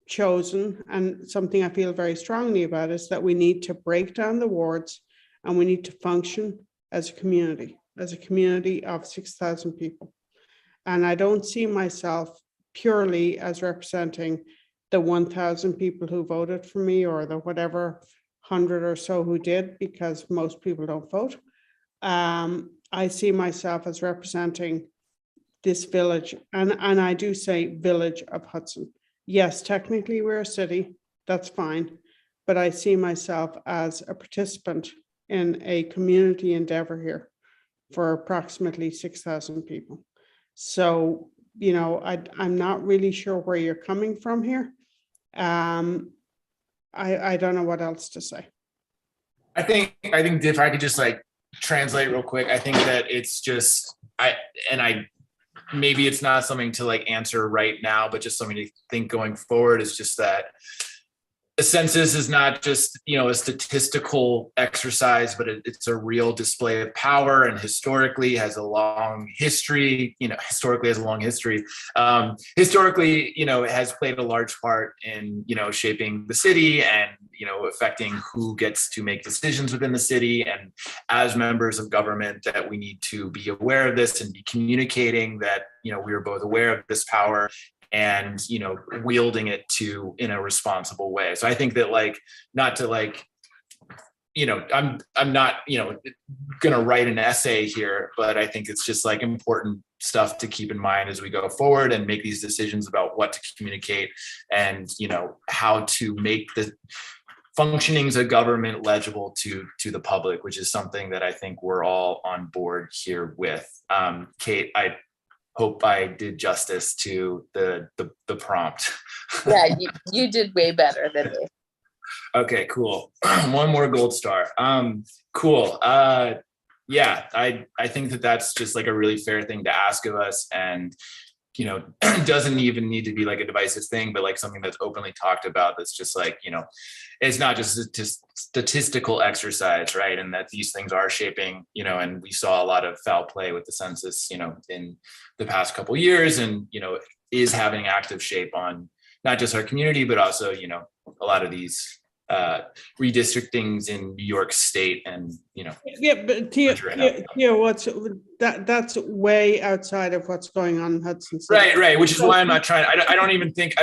chosen, and something I feel very strongly about, is that we need to break down the wards and we need to function as a community of 6,000 people. And I don't see myself purely as representing the 1,000 people who voted for me, or the whatever 100 or so who did, because most people don't vote. I see myself as representing this village, and I do say village of Hudson. Yes, technically we're a city, that's fine, but I see myself as a participant in a community endeavor here for approximately 6,000 people. So, you know, I'm not really sure where you're coming from here. I don't know what else to say. I think if I could just like translate real quick, I think that it's just maybe it's not something to like answer right now, but just something to think going forward, is just that the census is not just, you know, a statistical exercise, but it's a real display of power, and historically has a long history, you know, historically, you know, it has played a large part in, you know, shaping the city and, you know, affecting who gets to make decisions within the city. And as members of government, that we need to be aware of this and be communicating that, you know, we are both aware of this power and, you know, wielding it in a responsible way. So I think that, like, not to like, you know, I'm not, you know, gonna write an essay here, but I think it's just like important stuff to keep in mind as we go forward and make these decisions about what to communicate and, you know, how to make the functionings of government legible to the public, which is something that I think we're all on board here with. Kate, I hope I did justice to the prompt. Yeah, you did way better than me. Okay, cool. One more gold star. Cool. Yeah, I think that that's just like a really fair thing to ask of us, and, you know, doesn't even need to be like a divisive thing, but like something that's openly talked about. That's just like, you know, it's not just a statistical exercise, right? And that these things are shaping, you know, and we saw a lot of foul play with the census, you know, in the past couple of years, and, you know, is having active shape on not just our community, but also, you know, a lot of these redistrictings in New York State, and, you know. Yeah, but Tia, that's way outside of what's going on in Hudson City. Right, which is why I'm not trying. I don't even think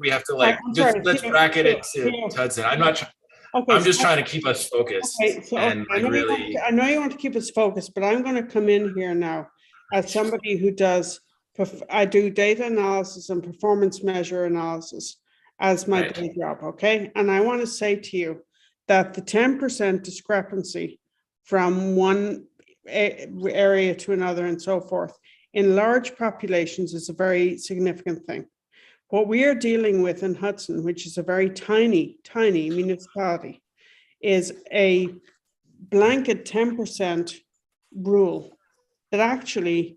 we have to like let's bracket it to Hudson. I'm not. Okay, I'm just trying to keep us focused. Okay, so, and I know you want to keep us focused, but I'm going to come in here now as somebody who I do data analysis and performance measure analysis. as my Right. day job, okay? And I want to say to you that the 10% discrepancy from one area to another and so forth in large populations is a very significant thing. What we are dealing with in Hudson, which is a very tiny, tiny municipality, is a blanket 10% rule that actually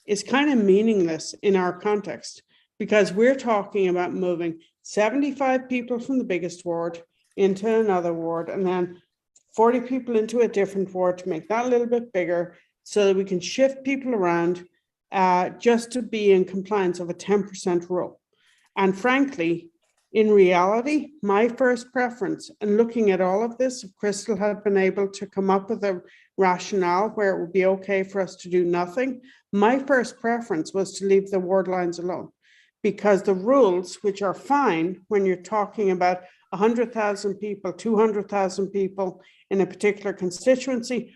is kind of meaningless in our context, because we're talking about moving 75 people from the biggest ward into another ward and then 40 people into a different ward to make that a little bit bigger so that we can shift people around just to be in compliance of a 10% rule. And frankly, in reality, my first preference, and looking at all of this, if Crystal had been able to come up with a rationale where it would be okay for us to do nothing, my first preference was to leave the ward lines alone. Because the rules, which are fine when you're talking about 100,000 people, 200,000 people in a particular constituency,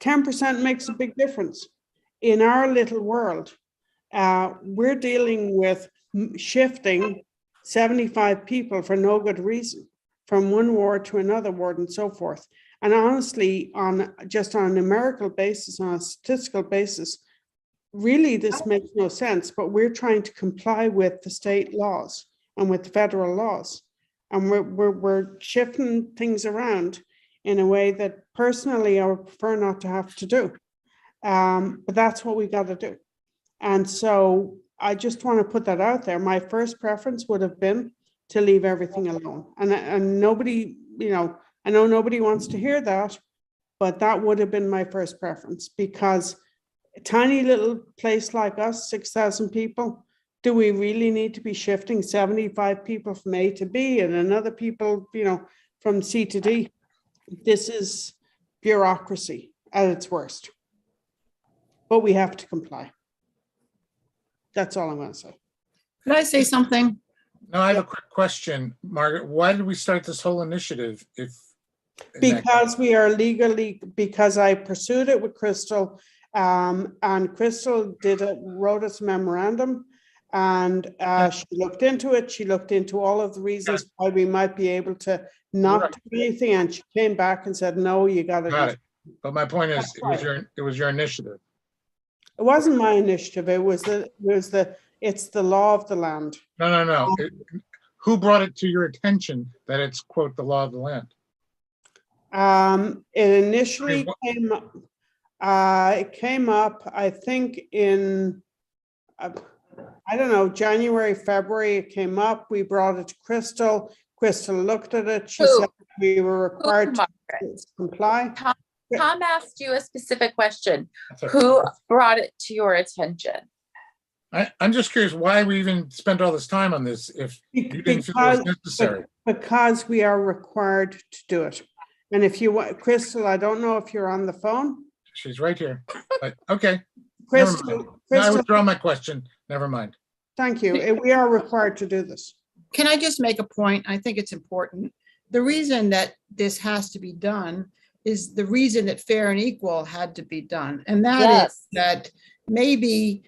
10% makes a big difference. In our little world, we're dealing with shifting 75 people for no good reason from one ward to another ward and so forth. And honestly, on just on a numerical basis, on a statistical basis, really this makes no sense, but we're trying to comply with the state laws and with the federal laws. And we're shifting things around in a way that personally I would prefer not to have to do. But that's what we got to do. And so I just want to put that out there. My first preference would have been to leave everything alone. And nobody, you know, I know nobody wants to hear that, but that would have been my first preference, because a tiny little place like us, 6,000 people, do we really need to be shifting 75 people from A to B and another people, you know, from C to D? This is bureaucracy at its worst. But we have to comply. That's all I'm going to say. Could I say something? No, I have a quick question, Margaret. Why did we start this whole initiative if? in that Because we are legally, because I pursued it with Crystal, and Crystal wrote us a memorandum, and she looked into it. She looked into all of the reasons why we might be able to not Right. do anything, and she came back and said, no, you got Got to. it. But my point is, it was your initiative. It wasn't my initiative. It's the law of the land. No. Who brought it to your attention that it's, quote, the law of the land? It initially what- it came up, I think in, I don't know, January, February, it came up. We brought it to Crystal. Crystal looked at it. She Who? said we were required to Margaret? comply. Tom asked you a specific question. That's okay. Who brought it to your attention? I'm just curious why we even spent all this time on this if you didn't feel it was necessary. Because we are required to do it. And if you want, Crystal, I don't know if you're on the phone. She's right here. But okay, Crystal, no, I Crystal, withdraw my question. Never mind. thank you. We are required to do this. Can I just make a point? I think it's important. The reason that this has to be done is the reason that fair and equal had to be done. And that Yes. is that maybe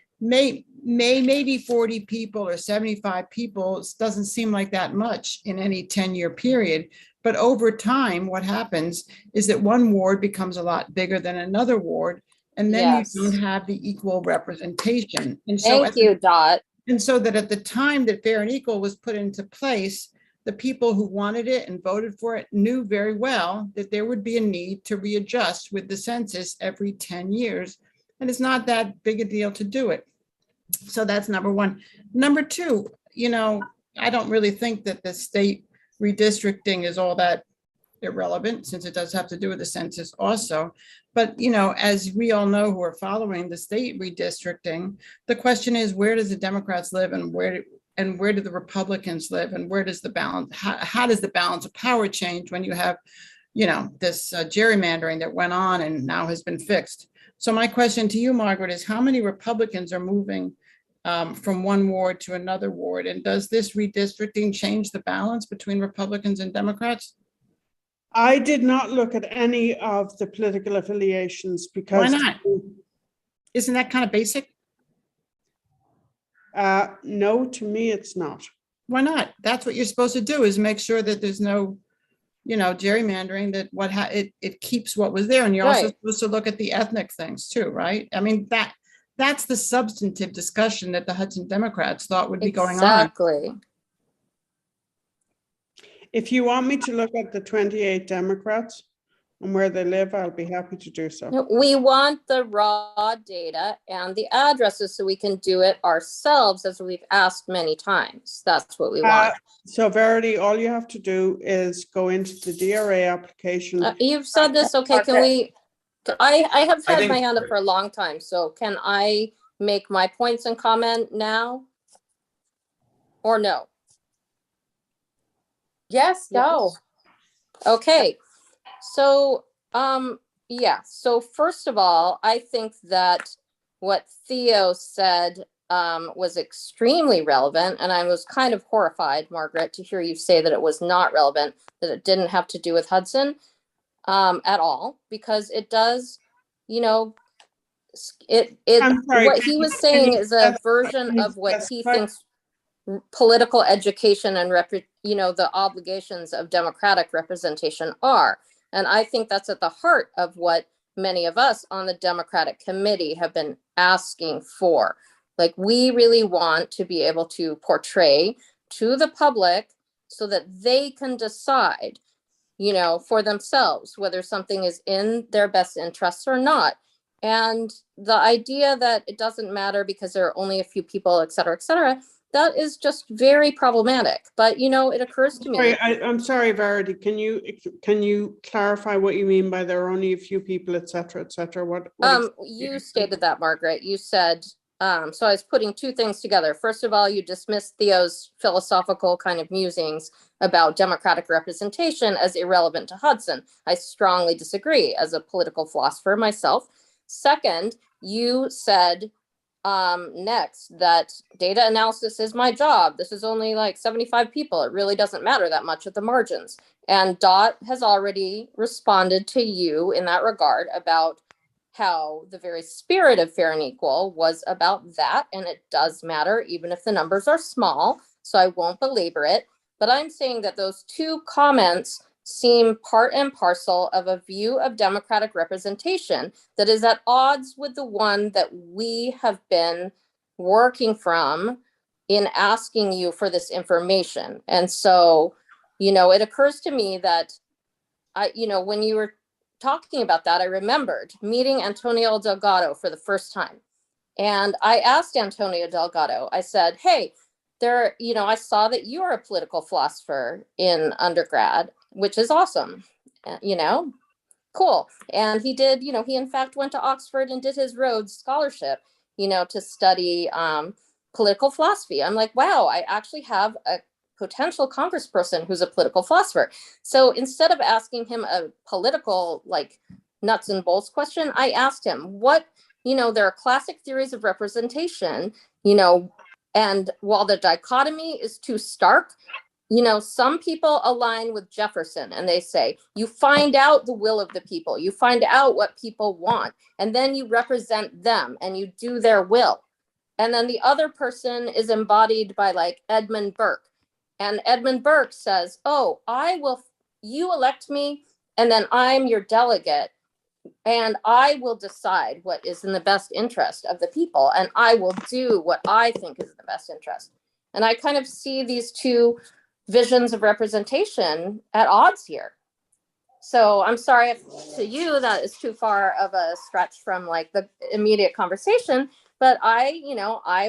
40 people or 75 people doesn't seem like that much in any 10-year period. But over time, what happens is that one ward becomes a lot bigger than another ward, and then Yes. you don't have the equal representation. And so Thank you, Dot. and so that at the time that fair and equal was put into place, the people who wanted it and voted for it knew very well that there would be a need to readjust with the census every 10 years. And it's not that big a deal to do it. So that's number one. Number two, you know, I don't really think that the state redistricting is all that irrelevant, since it does have to do with the census also. But, you know, as we all know who are following the state redistricting, the question is, where does the Democrats live and where do the Republicans live, and where does the balance, how does the balance of power change when you have, you know, this gerrymandering that went on and now has been fixed? So my question to you, Margaret, is how many Republicans are moving from one ward to another ward? And does this redistricting change the balance between Republicans and Democrats? I did not look at any of the political affiliations because. Why not? Isn't that kind of basic? No, to me, it's not. Why not? That's what you're supposed to do, is make sure that there's no, gerrymandering, that it keeps what was there. And you're also Right. supposed to look at the ethnic things too, right? I mean, that's the substantive discussion that the Hudson Democrats thought would be going on. Exactly. If you want me to look at the 28 Democrats and where they live, I'll be happy to do so. We want the raw data and the addresses so we can do it ourselves, as we've asked many times. That's what we want. So Verity, all you have to do is go into the DRA application. You've said this, okay, can we, I have I had think- my hand up for a long time, so can I make my points and comment now? Or no? Yes, go. Okay, so, yeah, so first of all, I think that what Theo said was extremely relevant, and I was kind of horrified, Margaret, to hear you say that it was not relevant, that it didn't have to do with Hudson at all, because it does, I'm sorry, what can he you- was can saying you is a specify- version can you of what he specify? thinks political education and the obligations of democratic representation are. And I think that's at the heart of what many of us on the Democratic Committee have been asking for. Like, we really want to be able to portray to the public so that they can decide, for themselves, whether something is in their best interests or not. And the idea that it doesn't matter because there are only a few people, et cetera, that is just very problematic. But, it occurs to me. Sorry, I'm sorry, Verity, can you clarify what you mean by there are only a few people, et cetera, et cetera? What You stated that, Margaret. You said, so I was putting two things together. First of all, you dismissed Theo's philosophical kind of musings about democratic representation as irrelevant to Hudson. I strongly disagree as a political philosopher myself. Second, you said next that data analysis is my job. This is only like 75 people. It really doesn't matter that much at the margins. And Dot has already responded to you in that regard about how the very spirit of fair and equal was about that. And it does matter, even if the numbers are small. So I won't belabor it. But I'm saying that those two comments seem part and parcel of a view of democratic representation that is at odds with the one that we have been working from in asking you for this information. And so, it occurs to me that when you were talking about that, I remembered meeting Antonio Delgado for the first time. And I asked Antonio Delgado, I said, hey, I saw that you are a political philosopher in undergrad, which is awesome, cool. And he did, he in fact went to Oxford and did his Rhodes Scholarship, to study political philosophy. I'm like, wow, I actually have a potential congressperson who's a political philosopher. So instead of asking him a political, like, nuts and bolts question, I asked him there are classic theories of representation, and while the dichotomy is too stark, some people align with Jefferson and they say, you find out the will of the people, you find out what people want, and then you represent them and you do their will. And then the other person is embodied by like Edmund Burke. And Edmund Burke says, oh, you elect me, and then I'm your delegate. And I will decide what is in the best interest of the people. And I will do what I think is in the best interest. And I kind of see these two visions of representation at odds here. So I'm sorry if to you that is too far of a stretch from like the immediate conversation, but I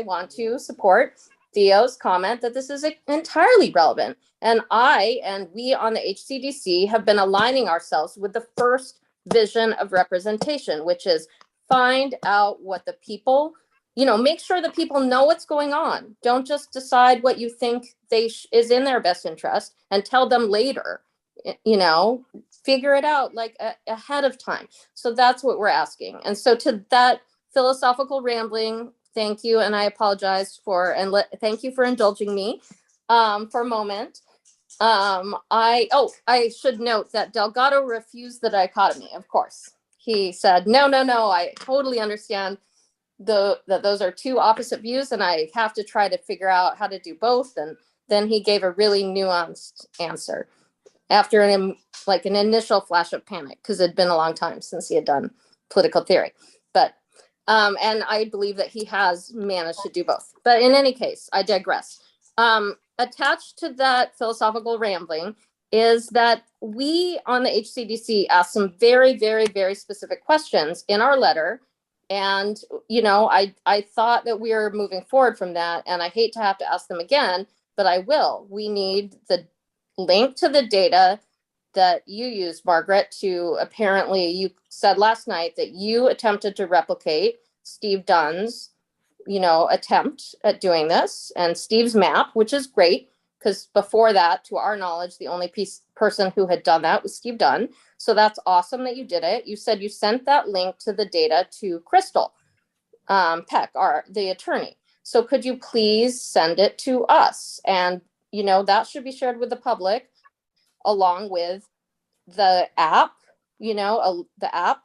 want to support Theo's comment that this is entirely relevant. And we on the HCDC have been aligning ourselves with the first vision of representation, which is find out what the people, make sure the people know what's going on. Don't just decide what you think is in their best interest and tell them later, figure it out like ahead of time. So that's what we're asking. And so to that philosophical rambling, thank you. And I apologize thank you for indulging me for a moment. I should note that Delgado refused the dichotomy, of course. He said, no, I totally understand that those are two opposite views and I have to try to figure out how to do both. And then he gave a really nuanced answer after like an initial flash of panic, because it had been a long time since he had done political theory. But and I believe that he has managed to do both. But in any case, I digress. Attached to that philosophical rambling is that we on the HCDC asked some very, very, very specific questions in our letter. And, I thought that we were moving forward from that. And I hate to have to ask them again, but I will. We need the link to the data that you used, Margaret, to apparently, you said last night that you attempted to replicate Steve Dunn's, attempt at doing this, and Steve's map, which is great, because before that, to our knowledge, the only person who had done that was Steve Dunn. So that's awesome that you did it. You said you sent that link to the data to Crystal Peck, the attorney. So could you please send it to us? And, that should be shared with the public along with the app, the app,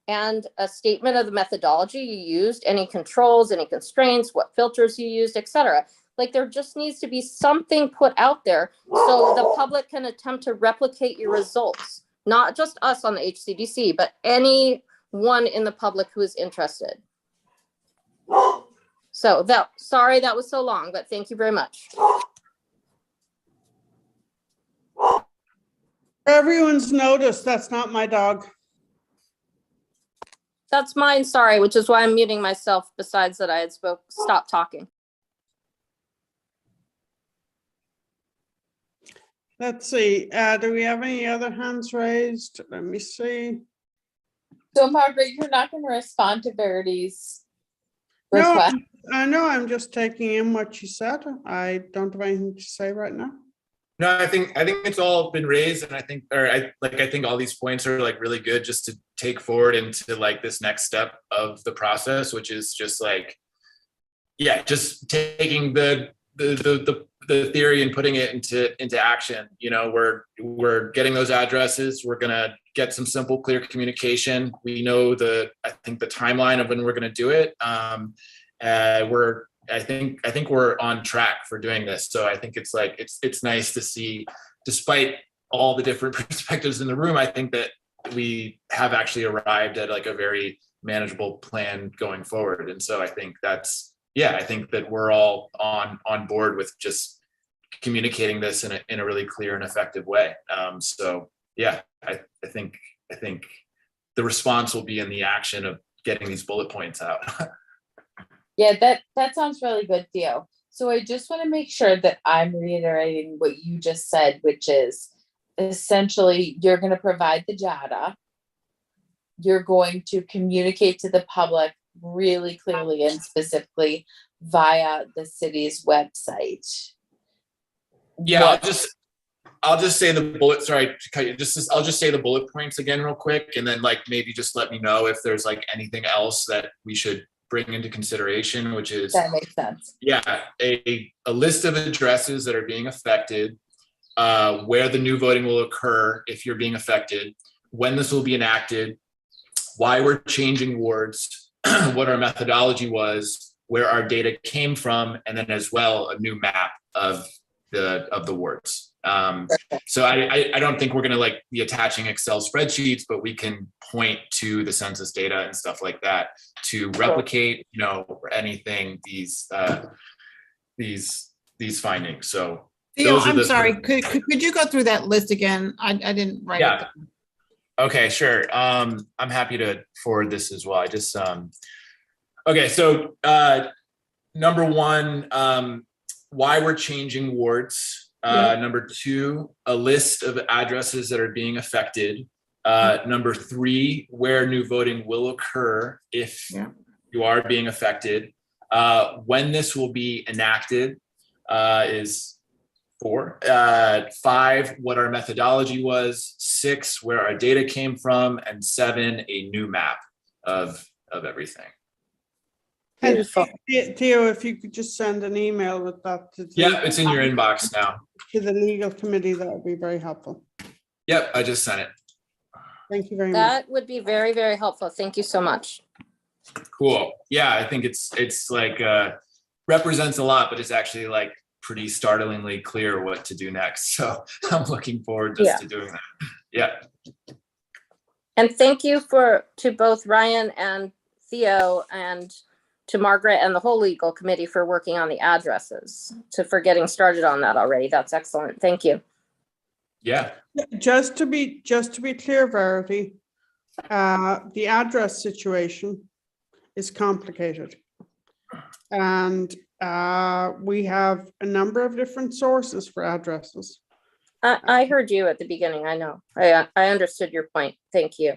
and a statement of the methodology you used, any controls, any constraints, what filters you used, etc. Like, there just needs to be something put out there so the public can attempt to replicate your results, not just us on the HCDC, but anyone in the public who is interested. So sorry that was so long, but thank you very much. Everyone's noticed, that's not my dog. That's mine, sorry, which is why I'm muting myself, besides that I had stopped talking. Let's see, do we have any other hands raised? Let me see. So Margaret, you're not going to respond to Verity's No, request? I know, I'm just taking in what you said. I don't have anything to say right now. No, I think it's all been raised, and I think all these points are like really good just to take forward into like this next step of the process, which is just like, just taking the theory and putting it into action. We're getting those addresses. We're gonna get some simple, clear communication. We know the timeline of when we're gonna do it. I think we're on track for doing this. So I think it's nice to see, despite all the different perspectives in the room, I think that we have actually arrived at like a very manageable plan going forward. And so I think I think that we're all on board with just communicating this in a really clear and effective way. I think the response will be in the action of getting these bullet points out. Yeah, that sounds really good, Theo. So I just want to make sure that I'm reiterating what you just said, which is essentially you're going to provide the data. You're going to communicate to the public really clearly and specifically via the city's website. Yeah, I'll just say the bullet. Sorry to cut you. I'll just say the bullet points again real quick, and then like maybe just let me know if there's like anything else that we should bring into consideration, which is That makes sense. a list of addresses that are being affected, where the new voting will occur if you're being affected, when this will be enacted, why we're changing wards, what our methodology was, where our data came from, and then as well a new map of the wards. So I don't think we're going to like be attaching Excel spreadsheets, but we can point to the census data and stuff like that to replicate, anything these findings. So Theo, those are I'm the- sorry, could you go through that list again? I didn't write it Yeah. down. Okay, sure. I'm happy to forward this as well. I just okay. So number one, why we're changing wards. Number two, a list of addresses that are being affected. Number three, where new voting will occur if you are being affected. When this will be enacted is 4. 5, what our methodology was. 6, where our data came from. And 7, a new map of everything. And Beautiful. Theo, if you could just send an email with that to Yeah, it's in your inbox now. the legal committee, that would be very helpful. Yep, I just sent it. Thank you very much. That would be very, very helpful. Thank you so much. Cool. Yeah, I think it's like represents a lot, but it's actually like pretty startlingly clear what to do next. So I'm looking forward Yeah. to doing that. Yeah. And thank you to both Ryan and Theo and to Margaret and the whole legal committee for working on the addresses, for getting started on that already. That's excellent. Thank you. Yeah. Just to be clear, Verity, the address situation is complicated. And we have a number of different sources for addresses. I heard you at the beginning. I know. I understood your point. Thank you.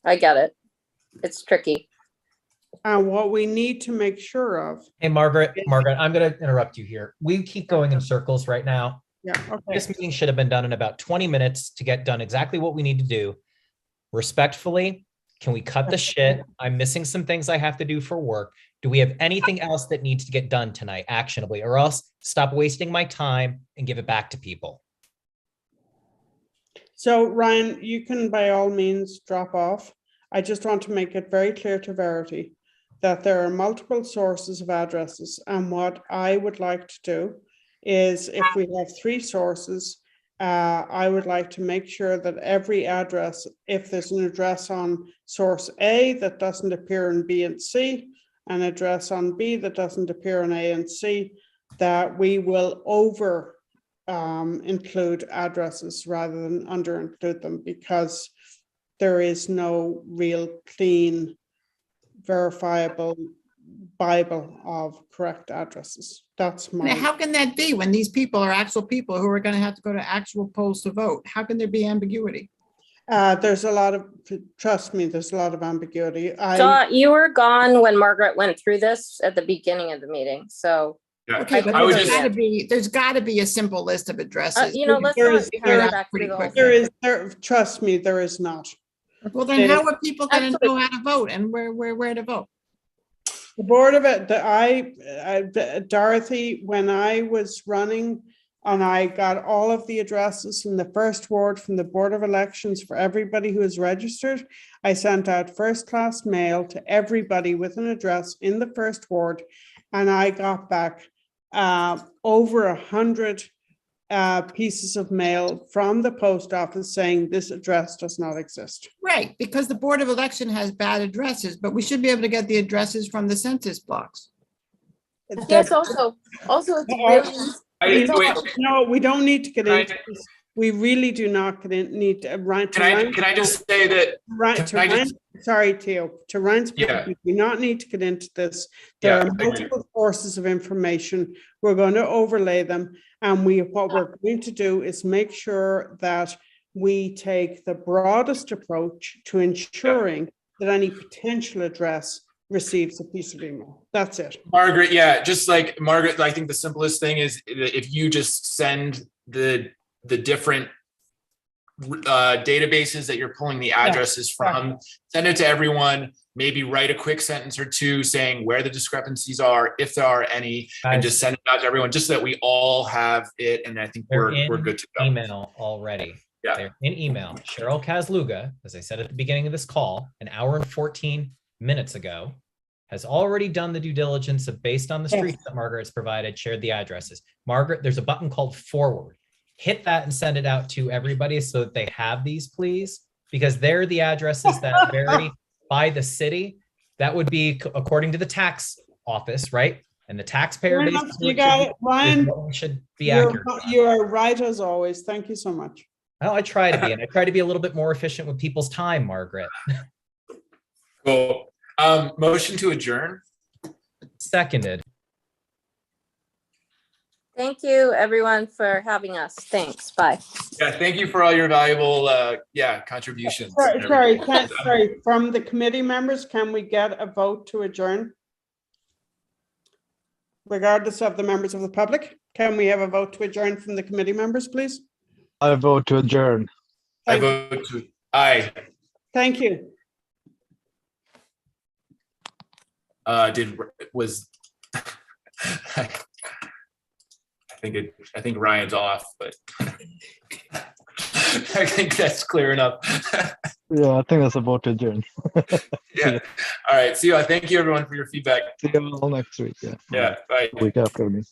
I get it. It's tricky. And what we need to make sure of. Hey, Margaret, I'm going to interrupt you here. We keep going in circles right now. Yeah, okay. This meeting should have been done in about 20 minutes to get done exactly what we need to do. Respectfully, can we cut the shit? I'm missing some things I have to do for work. Do we have anything else that needs to get done tonight, actionably, or else stop wasting my time and give it back to people? So Ryan, you can by all means drop off. I just want to make it very clear to Verity that there are multiple sources of addresses. And what I would like to do is, if we have 3 sources, I would like to make sure that every address, if there's an address on source A that doesn't appear in B and C, an address on B that doesn't appear in A and C, that we will include addresses rather than under include them, because there is no real clean, verifiable Bible of correct addresses. That's my. Now, how can that be when these people are actual people who are going to have to go to actual polls to vote? How can there be ambiguity? There's a lot of, trust me, there's a lot of ambiguity. You were gone when Margaret went through this at the begining of the meeting, so. Yeah. Okay, but I was there's just, got to be, a simple list of addresses. Let's not carry back through the whole quickly. thing. Trust me, there is not. Well, then how are people going to know how to vote and where to vote? The Board of It, Dorothy, when I was running and I got all of the addresses from the first ward from the Board of Elections for everybody who is registered, I sent out first-class mail to everybody with an address in the first ward, and I got back over 100 pieces of mail from the post office saying this address does not exist. Right, because the Board of Election has bad addresses, but we should be able to get the addresses from the census blocks. Yes, also it's really. No, we don't need to get into this. We really do not need to. can I just say that? Sorry, Theo. To Ryan's point, Yeah. we do not need to get into this. There Yeah, are multiple sources of information. We're going to overlay them, and what we're going to do is make sure that we take the broadest approach to ensuring that any potential address receives a piece of email. That's it. Margaret, yeah, just like Margaret, I think the simplest thing is if you just send the different databases that you're pulling the addresses from, send it to everyone, maybe write a quick sentence or two saying where the discrepancies are, if there are any, and just send it out to everyone, just so that we all have it. And I think we're good to go. Email already. Yeah. They're in email. Cheryl Kazluga, as I said at the beginning of this call, an hour and 14 minutes ago, has already done the due diligence of, based on the streets that Margaret's provided, shared the addresses. Margaret, there's a button called forward. Hit that and send it out to everybody so that they have these, please, because they're the addresses that vary by the city. That would be according to the tax office, right? And the taxpayer base. You got it, Ryan. Should be accurate. You are right as always. Thank you so much. Oh, I try to be, and I try to be a little bit more efficient with people's time, Margaret. Cool. Motion to adjourn. Seconded. Thank you, everyone, for having us. Thanks. Bye. Yeah, thank you for all your valuable contributions. Sorry. From the committee members, can we get a vote to adjourn? Regardless of the members of the public, can we have a vote to adjourn from the committee members, please? I vote to adjourn. I vote to aye. Thank you. I think Ryan's off, but I think that's clear enough. Yeah, I think that's a vote to adjourn. Yeah. All right. See you. Thank you everyone for your feedback. See you all next week. Yeah. Yeah. Bye. Week after me.